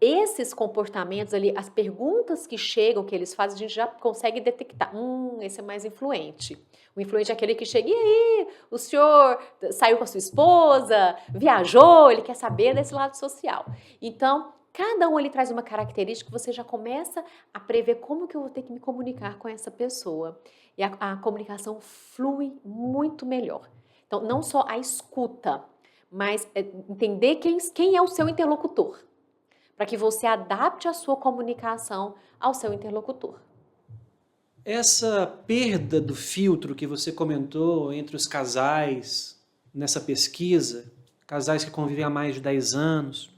esses comportamentos ali, as perguntas que chegam, que eles fazem, a gente já consegue detectar. Esse é mais influente. O influente é aquele que chega, e aí, o senhor saiu com a sua esposa, viajou, ele quer saber desse lado social. Então, cada um ali traz uma característica que você já começa a prever como que eu vou ter que me comunicar com essa pessoa. E a comunicação flui muito melhor. Então, não só a escuta, mas entender quem é o seu interlocutor, para que você adapte a sua comunicação ao seu interlocutor. Essa perda do filtro que você comentou entre os casais nessa pesquisa, casais que convivem há mais de 10 anos,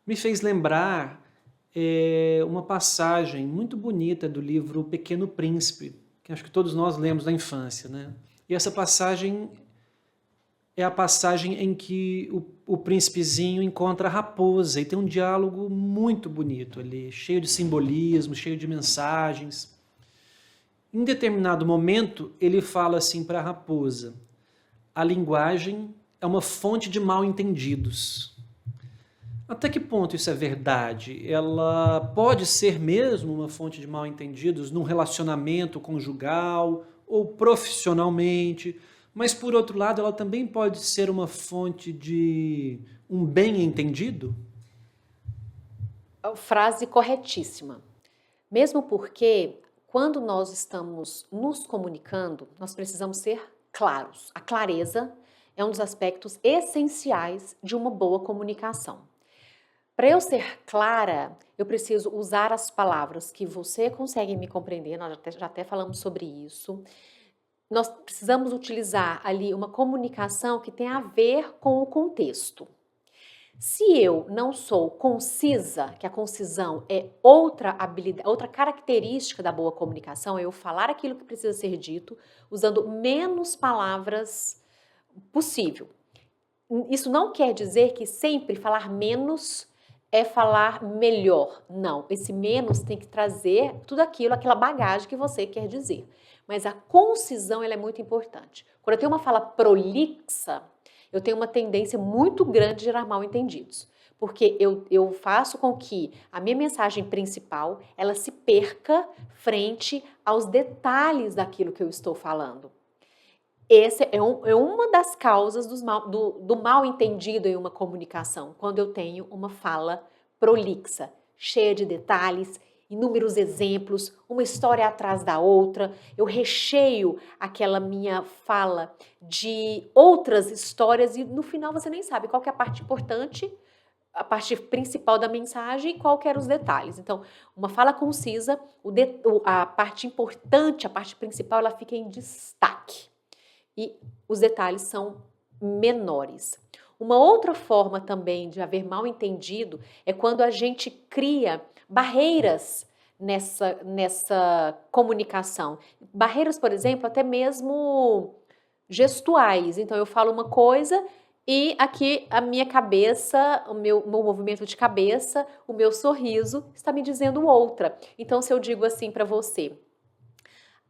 me fez lembrar é uma passagem muito bonita do livro O Pequeno Príncipe, que acho que todos nós lemos na infância, né? E essa passagem é a passagem em que o príncipezinho encontra a raposa e tem um diálogo muito bonito ali, cheio de simbolismo, cheio de mensagens. Em determinado momento, ele fala assim para a raposa: a linguagem é uma fonte de mal-entendidos. Até que ponto isso é verdade? Ela pode ser mesmo uma fonte de mal-entendidos num relacionamento conjugal ou profissionalmente, mas por outro lado ela também pode ser uma fonte de um bem-entendido? Frase corretíssima. Mesmo porque, quando nós estamos nos comunicando, nós precisamos ser claros. A clareza é um dos aspectos essenciais de uma boa comunicação. Para eu ser clara, eu preciso usar as palavras que você consegue me compreender, nós já até falamos sobre isso. Nós precisamos utilizar ali uma comunicação que tem a ver com o contexto. Se eu não sou concisa, que a concisão é outra habilidade, outra característica da boa comunicação, é eu falar aquilo que precisa ser dito, usando menos palavras possível. Isso não quer dizer que sempre falar menos é falar melhor. Não, esse menos tem que trazer tudo aquilo, aquela bagagem que você quer dizer. Mas a concisão ela é muito importante. Quando eu tenho uma fala prolixa, eu tenho uma tendência muito grande de gerar mal-entendidos. Porque eu faço com que a minha mensagem principal, ela se perca frente aos detalhes daquilo que eu estou falando. Essa é uma das causas do mal-entendido em uma comunicação, quando eu tenho uma fala prolixa, cheia de detalhes, inúmeros exemplos, uma história atrás da outra, eu recheio aquela minha fala de outras histórias e no final você nem sabe qual que é a parte importante, a parte principal da mensagem e qual que eram os detalhes. Então, uma fala concisa, a parte importante, a parte principal, ela fica em destaque. E os detalhes são menores. Uma outra forma também de haver mal-entendido é quando a gente cria barreiras nessa comunicação. Barreiras, por exemplo, até mesmo gestuais. Então, eu falo uma coisa e aqui a minha cabeça, o meu movimento de cabeça, o meu sorriso está me dizendo outra. Então, se eu digo assim para você,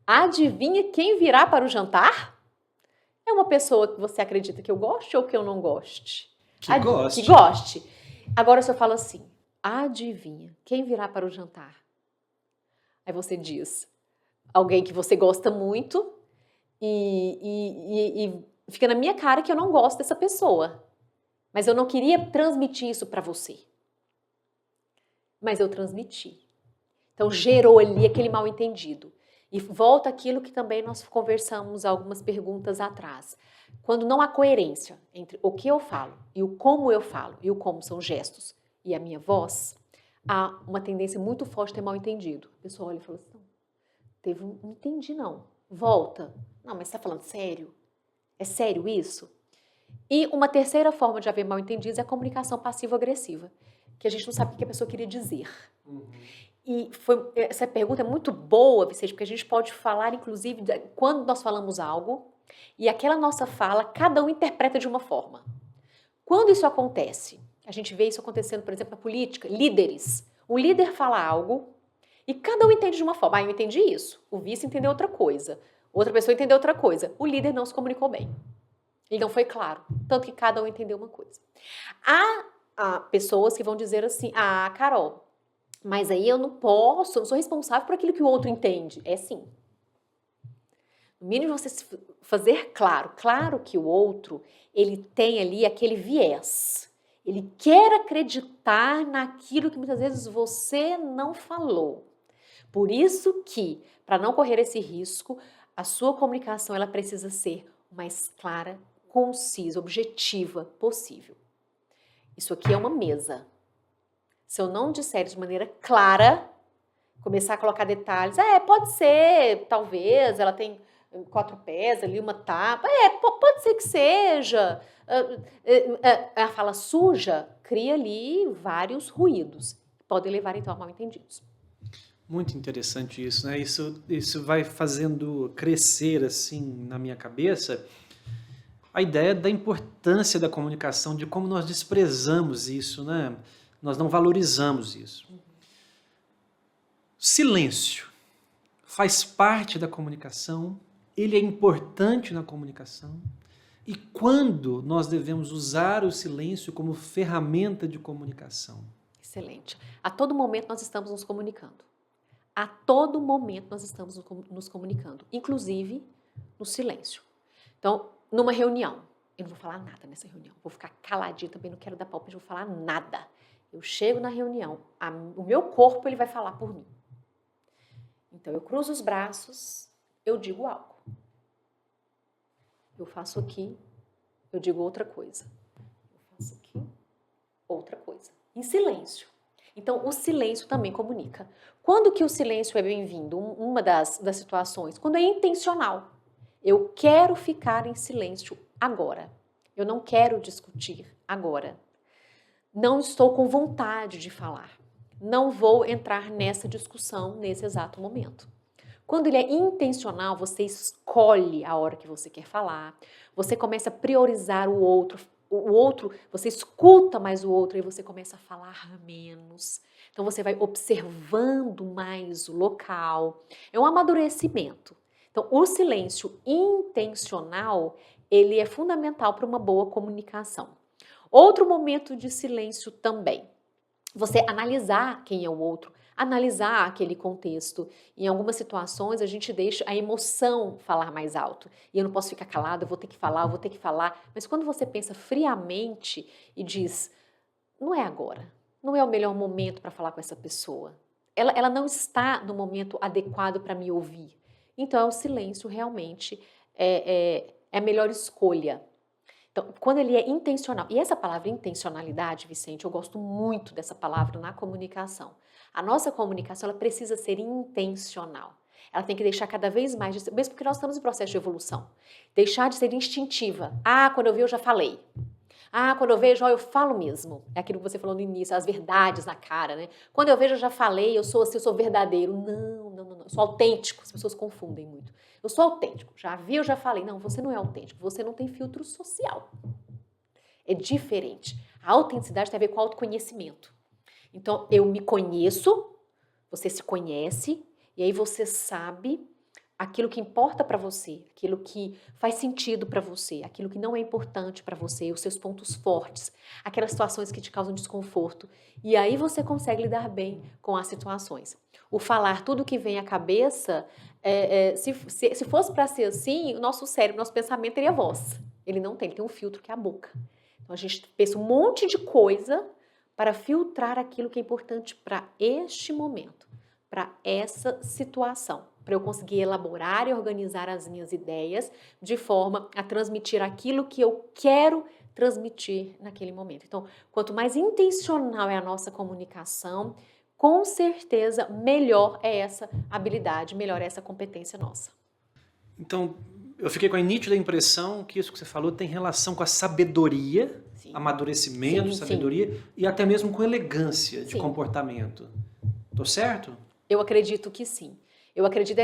adivinha quem virá para o jantar? É uma pessoa que você acredita que eu goste ou que eu não goste? Que goste. Que goste. Agora, se eu falo assim, adivinha, quem virá para o jantar? Aí você diz, alguém que você gosta muito e fica na minha cara que eu não gosto dessa pessoa. Mas eu não queria transmitir isso para você. Mas eu transmiti. Então, gerou ali aquele mal-entendido. E volta aquilo que também nós conversamos algumas perguntas atrás. Quando não há coerência entre o que eu falo e o como eu falo, e o como são gestos, e a minha voz, há uma tendência muito forte de ter mal entendido. A pessoa olha e fala assim, não entendi não. Volta. Não, mas você está falando sério? É sério isso? E uma terceira forma de haver mal entendidos é a comunicação passivo-agressiva, que a gente não sabe o que a pessoa queria dizer. E essa pergunta é muito boa, Vicente, porque a gente pode falar, inclusive, quando nós falamos algo e aquela nossa fala, cada um interpreta de uma forma. Quando isso acontece, a gente vê isso acontecendo, por exemplo, na política, líderes. Um líder fala algo e cada um entende de uma forma. Eu entendi isso, o vice entendeu outra coisa, outra pessoa entendeu outra coisa. O líder não se comunicou bem. Ele não foi claro, tanto que cada um entendeu uma coisa. Há pessoas que vão dizer assim, Carol, mas aí eu não sou responsável por aquilo que o outro entende. É sim. No mínimo você fazer claro que o outro, ele tem ali aquele viés. Ele quer acreditar naquilo que muitas vezes você não falou. Por isso que, para não correr esse risco, a sua comunicação ela precisa ser o mais clara, concisa, objetiva possível. Isso aqui é uma mesa. Se eu não disser de maneira clara, começar a colocar detalhes, pode ser, talvez, ela tem 4 pés ali, uma tapa, pode ser que seja. A fala suja cria ali vários ruídos. podem levar então a mal-entendidos. Muito interessante isso, né? Isso vai fazendo crescer, assim, na minha cabeça, a ideia da importância da comunicação, de como nós desprezamos isso, né? Nós não valorizamos isso. Silêncio faz parte da comunicação, ele é importante na comunicação. E quando nós devemos usar o silêncio como ferramenta de comunicação? Excelente. A todo momento nós estamos nos comunicando. A todo momento nós estamos nos comunicando, inclusive no silêncio. Então, numa reunião, eu não vou falar nada nessa reunião, vou ficar caladinha também, não quero dar palpite, não vou falar nada. Eu chego na reunião, o meu corpo ele vai falar por mim. Então, eu cruzo os braços, eu digo algo. Eu faço aqui, eu digo outra coisa. Eu faço aqui, outra coisa. Em silêncio. Então, o silêncio também comunica. Quando que o silêncio é bem-vindo? Uma das situações, quando é intencional. Eu quero ficar em silêncio agora. Eu não quero discutir agora. Não estou com vontade de falar. Não vou entrar nessa discussão nesse exato momento. Quando ele é intencional, você escolhe a hora que você quer falar, você começa a priorizar o outro, você escuta mais o outro e você começa a falar menos. Então você vai observando mais o local. É um amadurecimento. Então o silêncio intencional, ele é fundamental para uma boa comunicação. Outro momento de silêncio também. Você analisar quem é o outro, analisar aquele contexto. Em algumas situações, a gente deixa a emoção falar mais alto. E eu não posso ficar calada, eu vou ter que falar. Mas quando você pensa friamente e diz, não é agora, não é o melhor momento para falar com essa pessoa. Ela não está no momento adequado para me ouvir. Então, o silêncio realmente é a melhor escolha. Então, quando ele é intencional, e essa palavra intencionalidade, Vicente, eu gosto muito dessa palavra na comunicação. A nossa comunicação, ela precisa ser intencional. Ela tem que deixar cada vez mais, mesmo porque nós estamos em processo de evolução, deixar de ser instintiva. Ah, quando eu vi, eu já falei. Ah, quando eu vejo, eu falo mesmo. É aquilo que você falou no início, as verdades na cara, né? Quando eu vejo, eu já falei, eu sou assim, eu sou verdadeiro. Não. Eu sou autêntico. As pessoas confundem muito. Eu sou autêntico. Já vi, eu já falei. Não, você não é autêntico. Você não tem filtro social. É diferente. A autenticidade tem a ver com autoconhecimento. Então, eu me conheço, você se conhece, e aí você sabe aquilo que importa para você, aquilo que faz sentido para você, aquilo que não é importante para você, os seus pontos fortes, aquelas situações que te causam desconforto. E aí você consegue lidar bem com as situações. O falar tudo que vem à cabeça, se fosse para ser assim, o nosso cérebro, nosso pensamento teria voz. Ele não tem, ele tem um filtro que é a boca. Então a gente pensa um monte de coisa para filtrar aquilo que é importante para este momento, para essa situação, para eu conseguir elaborar e organizar as minhas ideias de forma a transmitir aquilo que eu quero transmitir naquele momento. Então, quanto mais intencional é a nossa comunicação, com certeza melhor é essa habilidade, melhor é essa competência nossa. Então, eu fiquei com a nítida impressão que isso que você falou tem relação com a sabedoria, sim, amadurecimento, sim, sabedoria, sim, e até mesmo com elegância de sim, comportamento. Tô certo? Eu acredito que sim. Eu acredito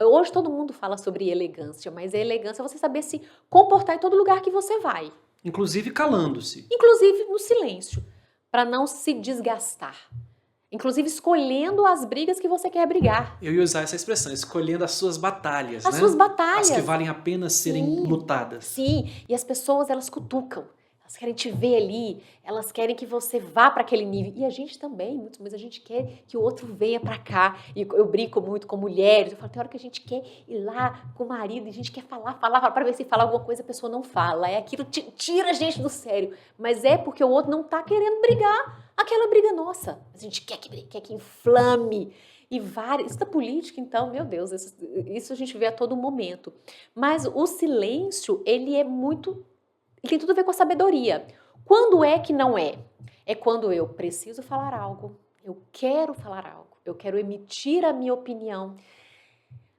hoje todo mundo fala sobre elegância, mas a elegância é você saber se comportar em todo lugar que você vai. Inclusive calando-se. Inclusive no silêncio, para não se desgastar. Inclusive escolhendo as brigas que você quer brigar. Eu ia usar essa expressão, escolhendo as suas batalhas, né? As suas batalhas. As que valem a pena serem lutadas. Sim, e as pessoas, elas cutucam. Elas querem te ver ali, elas querem que você vá para aquele nível. E a gente também, muitas vezes a gente quer que o outro venha para cá. E eu brinco muito com mulheres, eu falo, tem hora que a gente quer ir lá com o marido, e a gente quer falar, para ver se fala alguma coisa, a pessoa não fala. É aquilo que tira a gente do sério. Mas é porque o outro não está querendo brigar aquela briga nossa. A gente quer que inflame. E várias, isso da política, então, meu Deus, isso a gente vê a todo momento. Mas o silêncio, ele tem tudo a ver com a sabedoria. Quando é que não é? É quando eu preciso falar algo, eu quero falar algo, eu quero emitir a minha opinião.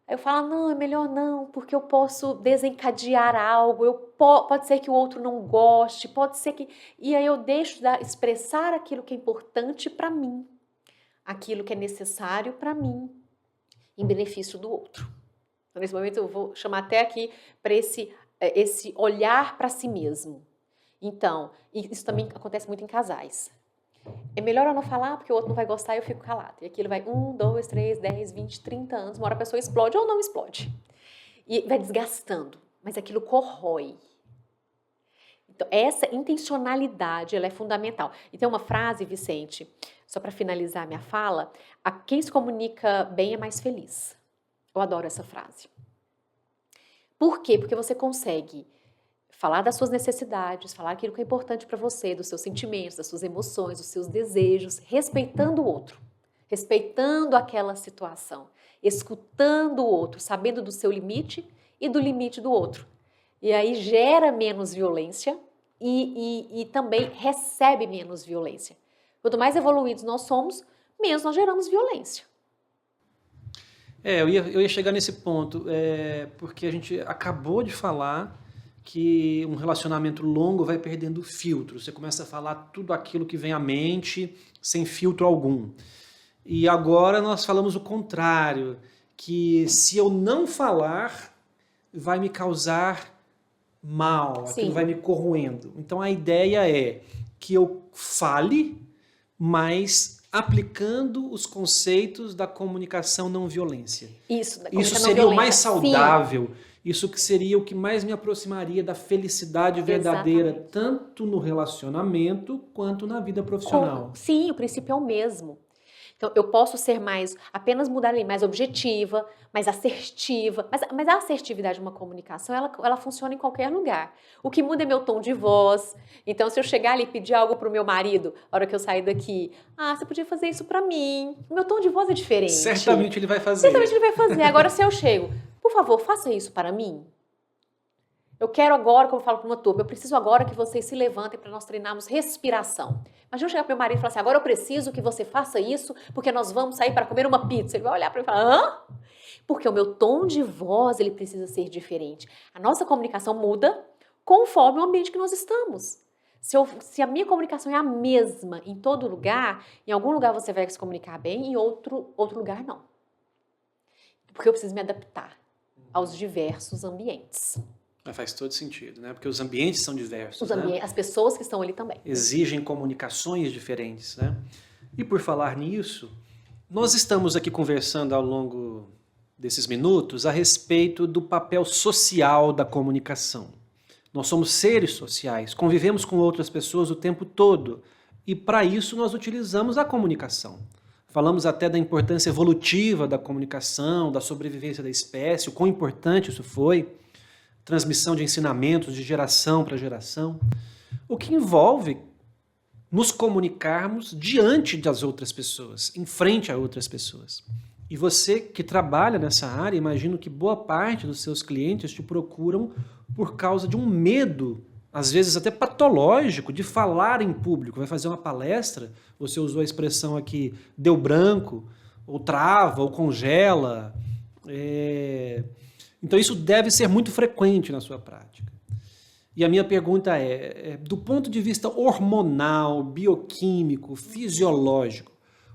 Aí eu falo, não, é melhor não, porque eu posso desencadear algo, pode ser que o outro não goste, pode ser que... E aí eu deixo de expressar aquilo que é importante para mim, aquilo que é necessário para mim, em benefício do outro. Então, nesse momento eu vou chamar até aqui para esse olhar para si mesmo. Então, isso também acontece muito em casais. É melhor eu não falar porque o outro não vai gostar e eu fico calado. E aquilo vai 1, 2, 3, 10, 20, 30 anos. Uma hora a pessoa explode ou não explode. E vai desgastando. Mas aquilo corrói. Então, essa intencionalidade, ela é fundamental. E tem uma frase, Vicente, só para finalizar a minha fala, quem se comunica bem é mais feliz. Eu adoro essa frase. Por quê? Porque você consegue falar das suas necessidades, falar aquilo que é importante para você, dos seus sentimentos, das suas emoções, dos seus desejos, respeitando o outro, respeitando aquela situação, escutando o outro, sabendo do seu limite e do limite do outro. E aí gera menos violência e também recebe menos violência. Quanto mais evoluídos nós somos, menos nós geramos violência. Eu ia chegar nesse ponto, porque a gente acabou de falar que um relacionamento longo vai perdendo filtro. Você começa a falar tudo aquilo que vem à mente, sem filtro algum. E agora nós falamos o contrário, que se eu não falar, vai me causar mal, Sim. aquilo vai me corroendo. Então a ideia é que eu fale, mas aplicando os conceitos da comunicação não violência. Isso seria o mais saudável. Sim. Isso que seria o que mais me aproximaria da felicidade verdadeira, exatamente, tanto no relacionamento quanto na vida profissional. Sim, o princípio é o mesmo. Então, eu posso ser apenas mudar ali, mais objetiva, mais assertiva. Mas a assertividade de uma comunicação, ela funciona em qualquer lugar. O que muda é meu tom de voz. Então, se eu chegar ali e pedir algo para o meu marido, na hora que eu sair daqui, você podia fazer isso para mim. O meu tom de voz é diferente. Certamente ele vai fazer. Certamente ele vai fazer. Agora, se eu chego, por favor, faça isso para mim. Eu quero agora, como eu falo para uma turma, eu preciso agora que vocês se levantem para nós treinarmos respiração. Imagina eu chegar para meu marido e falar assim, agora eu preciso que você faça isso, porque nós vamos sair para comer uma pizza. Ele vai olhar para mim e falar, hã? Porque o meu tom de voz, ele precisa ser diferente. A nossa comunicação muda conforme o ambiente que nós estamos. Se a minha comunicação é a mesma em todo lugar, em algum lugar você vai se comunicar bem, em outro lugar não. Porque eu preciso me adaptar aos diversos ambientes. Faz todo sentido, né? Porque os ambientes são diversos, né? As pessoas que estão ali também. Exigem comunicações diferentes, né? E por falar nisso, nós estamos aqui conversando ao longo desses minutos a respeito do papel social da comunicação. Nós somos seres sociais, convivemos com outras pessoas o tempo todo e para isso nós utilizamos a comunicação. Falamos até da importância evolutiva da comunicação, da sobrevivência da espécie, o quão importante isso foi. Transmissão de ensinamentos de geração para geração, o que envolve nos comunicarmos diante das outras pessoas, em frente a outras pessoas. E você que trabalha nessa área, imagino que boa parte dos seus clientes te procuram por causa de um medo, às vezes até patológico, de falar em público. Vai fazer uma palestra, você usou a expressão aqui, deu branco, ou trava, ou congela, Então isso deve ser muito frequente na sua prática. E a minha pergunta do ponto de vista hormonal, bioquímico, fisiológico,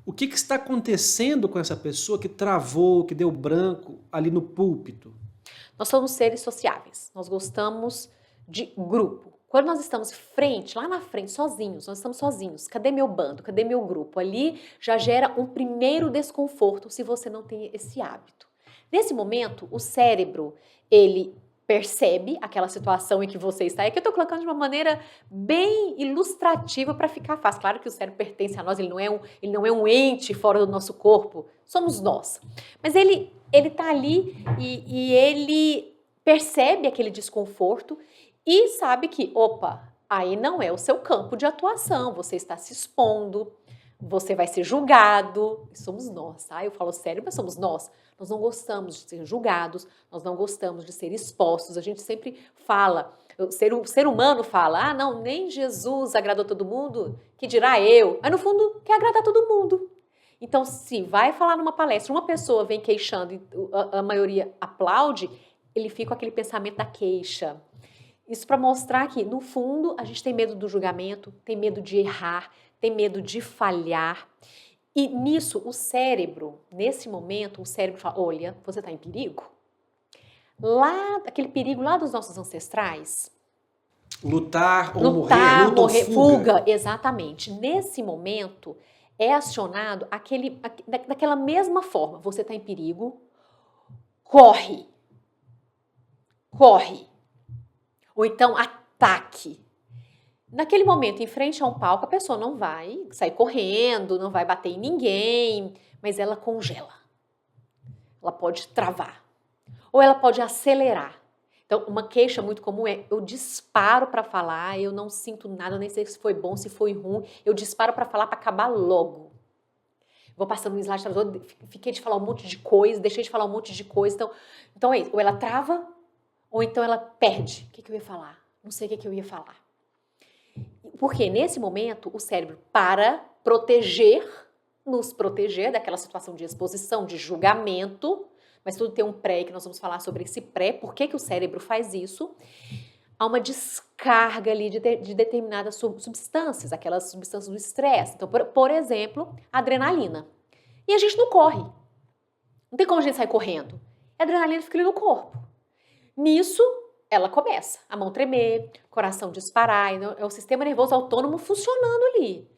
o que está acontecendo com essa pessoa que travou, que deu branco ali no púlpito? Nós somos seres sociáveis, nós gostamos de grupo. Quando nós estamos lá na frente, sozinhos, nós estamos sozinhos, cadê meu bando, cadê meu grupo? Ali já gera um primeiro desconforto se você não tem esse hábito. Nesse momento, o cérebro, ele percebe aquela situação em que você está. É que eu estou colocando de uma maneira bem ilustrativa para ficar fácil. Claro que o cérebro pertence a nós, ele não é um ente fora do nosso corpo, somos nós. Mas ele está ali e ele percebe aquele desconforto e sabe que, opa, aí não é o seu campo de atuação, você está se expondo, você vai ser julgado, somos nós, tá? Eu falo cérebro, mas somos nós. Nós não gostamos de ser julgados, nós não gostamos de ser expostos. A gente sempre fala, o ser humano fala, não, nem Jesus agradou todo mundo, que dirá eu. Mas no fundo, quer agradar todo mundo. Então, se vai falar numa palestra, uma pessoa vem queixando e a maioria aplaude, ele fica com aquele pensamento da queixa. Isso para mostrar que, no fundo, a gente tem medo do julgamento, tem medo de errar, tem medo de falhar. E nisso, o cérebro, nesse momento, o cérebro fala, olha, você está em perigo. Lá, aquele perigo lá dos nossos ancestrais. Lutar ou morrer, luta ou fuga. Exatamente. Nesse momento, é acionado daquela mesma forma. Você está em perigo, corre. Corre. Ou então, ataque. Naquele momento, em frente a um palco, a pessoa não vai sair correndo, não vai bater em ninguém, mas ela congela. Ela pode travar. Ou ela pode acelerar. Então, uma queixa muito comum é, eu disparo para falar, eu não sinto nada, nem sei se foi bom, se foi ruim, eu disparo para falar para acabar logo. Vou passando um slide, fiquei de falar um monte de coisa, deixei de falar um monte de coisa. Então é isso, ou ela trava, ou então ela perde. O que eu ia falar? Não sei o que eu ia falar. Porque nesse momento o cérebro, para nos proteger daquela situação de exposição, de julgamento, mas tudo tem um pré, que nós vamos falar sobre esse pré, por que o cérebro faz isso? Há uma descarga ali de determinadas substâncias, aquelas substâncias do estresse. Então, por exemplo, a adrenalina. E a gente não corre. Não tem como a gente sair correndo. A adrenalina fica ali no corpo. Nisso, ela começa a mão tremer, coração disparar, é o sistema nervoso autônomo funcionando ali.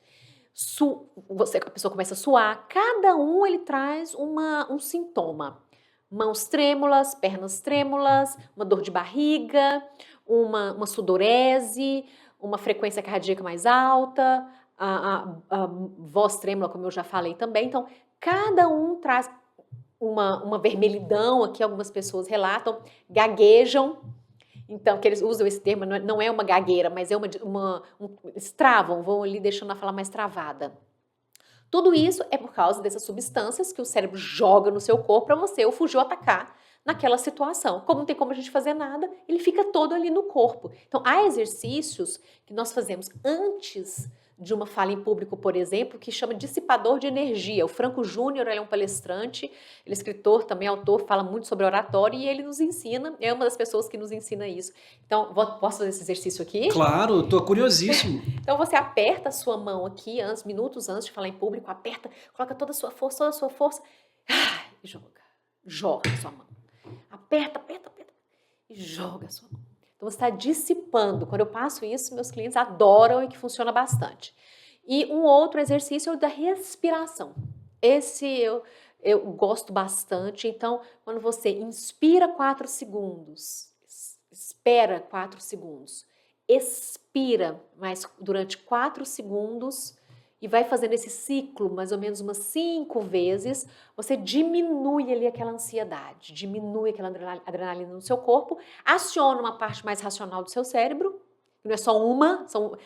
A pessoa começa a suar, cada um ele traz um sintoma. Mãos trêmulas, pernas trêmulas, uma dor de barriga, uma sudorese, uma frequência cardíaca mais alta, a voz trêmula, como eu já falei também. Então, cada um traz uma vermelhidão, aqui algumas pessoas relatam, gaguejam. Então, que eles usam esse termo, não é uma gagueira, mas é eles travam, vão ali deixando a fala mais travada. Tudo isso é por causa dessas substâncias que o cérebro joga no seu corpo para você ou fugir ou atacar naquela situação. Como não tem como a gente fazer nada, ele fica todo ali no corpo. Então, há exercícios que nós fazemos antes de uma fala em público, por exemplo, que chama dissipador de energia. O Franco Júnior é um palestrante, ele é escritor, também autor, fala muito sobre oratória e ele nos ensina, é uma das pessoas que nos ensina isso. Então, posso fazer esse exercício aqui? Claro, estou curiosíssimo. Então, você aperta a sua mão aqui, minutos antes de falar em público, aperta, coloca toda a sua força, e joga a sua mão. Aperta, e joga a sua mão. Então, você está dissipando. Quando eu passo isso, meus clientes adoram e que funciona bastante. E um outro exercício é o da respiração. Esse eu gosto bastante. Então, quando você inspira 4 segundos, espera 4 segundos, expira mais durante 4 segundos e vai fazendo esse ciclo mais ou menos umas 5 vezes, você diminui ali aquela ansiedade, diminui aquela adrenalina no seu corpo, aciona uma parte mais racional do seu cérebro, não é só uma, são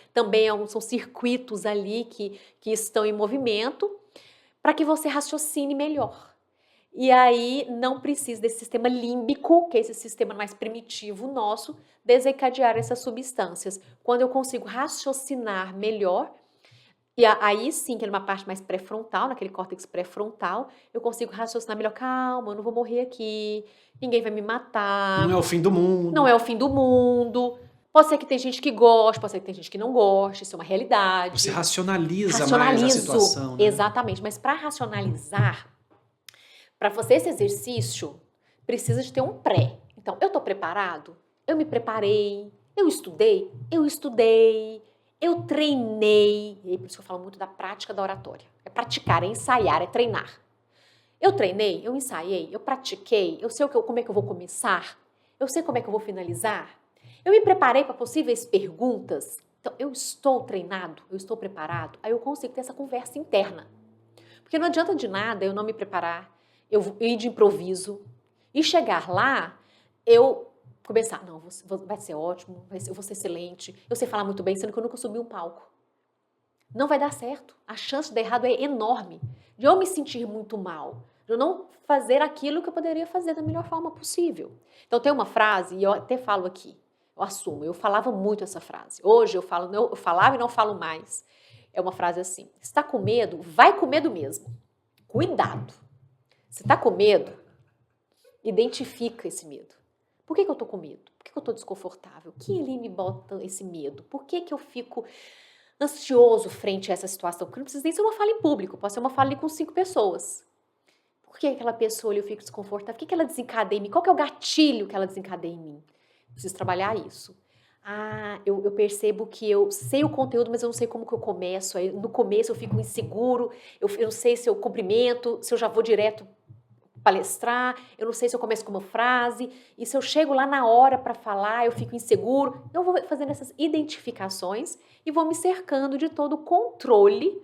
circuitos ali que estão em movimento, para que você raciocine melhor. E aí não precisa desse sistema límbico, que é esse sistema mais primitivo nosso, desencadear essas substâncias. Quando eu consigo raciocinar melhor, e aí sim, que é numa parte mais pré-frontal, naquele córtex pré-frontal, eu consigo raciocinar melhor. Calma, eu não vou morrer aqui, ninguém vai me matar. Não é o fim do mundo. Não é o fim do mundo. Pode ser que tem gente que goste, pode ser que tem gente que não goste, isso é uma realidade. Você racionaliza mais a situação, né? Exatamente, mas para racionalizar, para fazer esse exercício, precisa de ter um pré. Então, eu estou preparado? Eu me preparei? Eu estudei? Eu treinei, e por isso que eu falo muito da prática da oratória. É praticar, é ensaiar, é treinar. Eu treinei, eu ensaiei, eu pratiquei, eu sei como é que eu vou começar, eu sei como é que eu vou finalizar. Eu me preparei para possíveis perguntas. Então, eu estou treinado, eu estou preparado, aí eu consigo ter essa conversa interna. Porque não adianta de nada eu não me preparar, eu ir de improviso e chegar lá, eu começar, não, vai ser ótimo, eu vou ser excelente, eu sei falar muito bem, sendo que eu nunca subi um palco. Não vai dar certo. A chance de dar errado é enorme. De eu me sentir muito mal, de eu não fazer aquilo que eu poderia fazer da melhor forma possível. Então tem uma frase, e eu até falo aqui, eu assumo, eu falava muito essa frase. Hoje eu falava e não falo mais. É uma frase assim, está com medo? Vai com medo mesmo. Cuidado. Você está com medo? Identifica esse medo. Por que eu estou com medo? Por que eu estou desconfortável? O que ali me bota esse medo? Por que eu fico ansioso frente a essa situação? Porque não precisa nem ser uma fala em público, pode ser uma fala ali com 5 pessoas. Por que aquela pessoa ali eu fico desconfortável? Por que ela desencadeia em mim? Qual que é o gatilho que ela desencadeia em mim? Preciso trabalhar isso. Eu percebo que eu sei o conteúdo, mas eu não sei como que eu começo. Aí, no começo eu fico inseguro, eu não sei se eu cumprimento, se eu já vou direto palestrar, eu não sei se eu começo com uma frase, e se eu chego lá na hora para falar, eu fico inseguro. Eu vou fazendo essas identificações e vou me cercando de todo o controle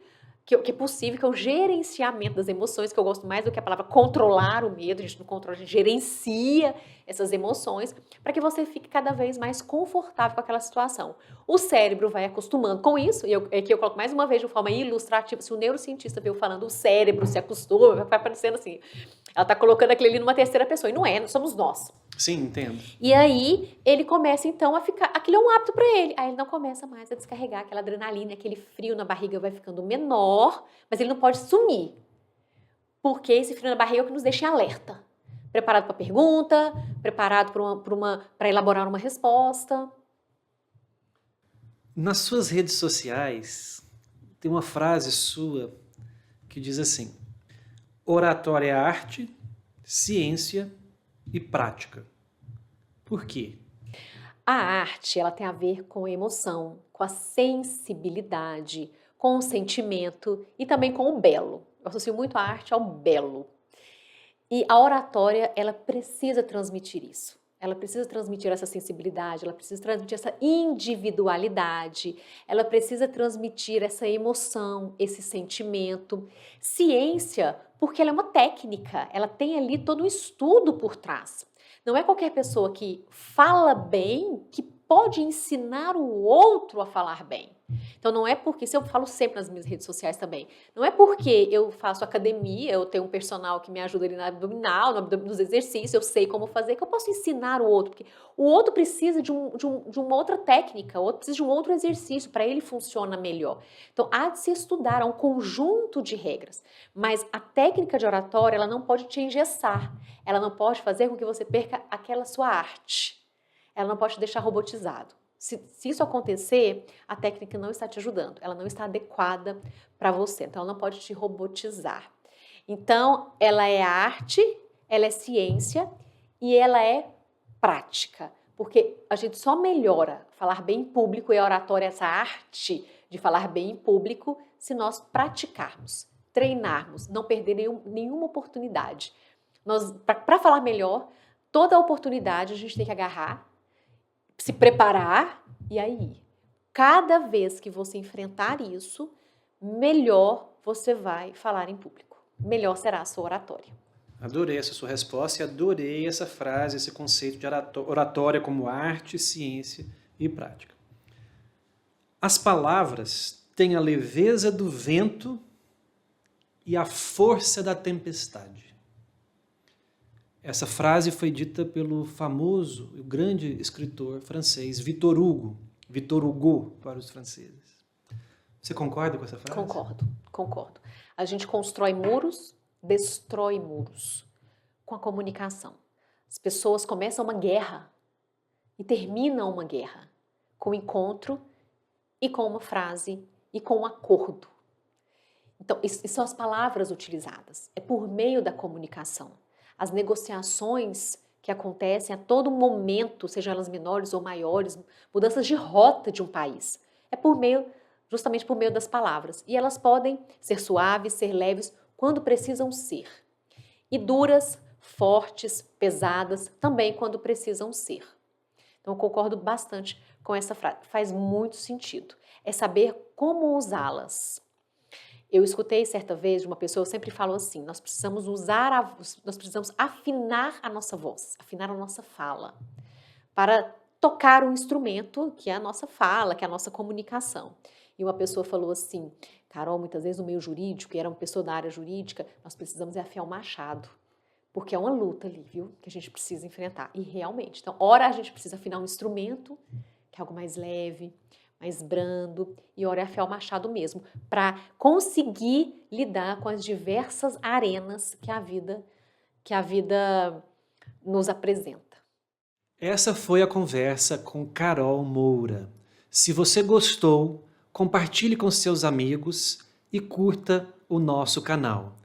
que é possível, que é o gerenciamento das emoções, que eu gosto mais do que a palavra controlar o medo, a gente não controla, a gente gerencia essas emoções, para que você fique cada vez mais confortável com aquela situação. O cérebro vai acostumando com isso, e aqui eu coloco mais uma vez de forma ilustrativa, se o neurocientista veio falando o cérebro se acostuma, vai parecendo assim, ela está colocando aquilo ali numa terceira pessoa, e não é, somos nós. Sim, entendo. E aí, ele começa então a ficar, aquilo é um hábito para ele, aí ele não começa mais a descarregar aquela adrenalina, aquele frio na barriga vai ficando menor, mas ele não pode sumir, porque esse frio na barriga é o que nos deixa em alerta, preparado para a pergunta, preparado para elaborar uma resposta. Nas suas redes sociais, tem uma frase sua que diz assim: oratória é arte, ciência e prática. Por quê? A arte, ela tem a ver com a emoção, com a sensibilidade, com o sentimento e também com o belo. Eu associo muito a arte ao belo. E a oratória, ela precisa transmitir isso. Ela precisa transmitir essa sensibilidade, ela precisa transmitir essa individualidade, ela precisa transmitir essa emoção, esse sentimento. Ciência, porque ela é uma técnica, ela tem ali todo um estudo por trás. Não é qualquer pessoa que fala bem que pode ensinar o outro a falar bem. Então não é porque, isso eu falo sempre nas minhas redes sociais também, não é porque eu faço academia, eu tenho um personal que me ajuda ali na abdominal, nos exercícios, eu sei como fazer, que eu posso ensinar o outro, porque o outro precisa de uma outra técnica, o outro precisa de um outro exercício, para ele funciona melhor. Então há de se estudar, há um conjunto de regras, mas a técnica de oratória, ela não pode te engessar, ela não pode fazer com que você perca aquela sua arte, ela não pode te deixar robotizado. Se isso acontecer, a técnica não está te ajudando, ela não está adequada para você, então ela não pode te robotizar. Então, ela é arte, ela é ciência e ela é prática, porque a gente só melhora falar bem em público e a oratória, essa arte de falar bem em público, se nós praticarmos, treinarmos, não perder nenhuma oportunidade. Para falar melhor, toda oportunidade a gente tem que agarrar, se preparar e aí, cada vez que você enfrentar isso, melhor você vai falar em público. Melhor será a sua oratória. Adorei essa sua resposta e adorei essa frase, esse conceito de oratória como arte, ciência e prática. As palavras têm a leveza do vento e a força da tempestade. Essa frase foi dita pelo famoso e grande escritor francês Victor Hugo para os franceses. Você concorda com essa frase? Concordo. A gente constrói muros, destrói muros com a comunicação. As pessoas começam uma guerra e terminam uma guerra com um encontro e com uma frase e com um acordo. Então, isso são as palavras utilizadas. É por meio da comunicação. As negociações que acontecem a todo momento, sejam elas menores ou maiores, mudanças de rota de um país, é justamente por meio das palavras. E elas podem ser suaves, ser leves, quando precisam ser. E duras, fortes, pesadas, também quando precisam ser. Então, eu concordo bastante com essa frase. Faz muito sentido. É saber como usá-las. Eu escutei certa vez de uma pessoa, eu sempre falo assim, nós precisamos afinar a nossa voz, afinar a nossa fala, para tocar um instrumento que é a nossa fala, que é a nossa comunicação. E uma pessoa falou assim, Carol, muitas vezes no meio jurídico, e era uma pessoa da área jurídica, nós precisamos afiar o machado, porque é uma luta ali, viu, que a gente precisa enfrentar. E realmente, então, ora a gente precisa afinar um instrumento, que é algo mais leve, mais brando, e ore a Fel Machado mesmo, para conseguir lidar com as diversas arenas que a vida nos apresenta. Essa foi a conversa com Carol Moura. Se você gostou, compartilhe com seus amigos e curta o nosso canal.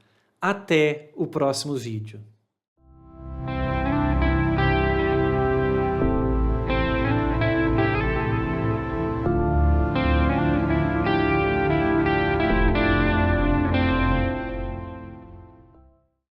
Até o próximo vídeo.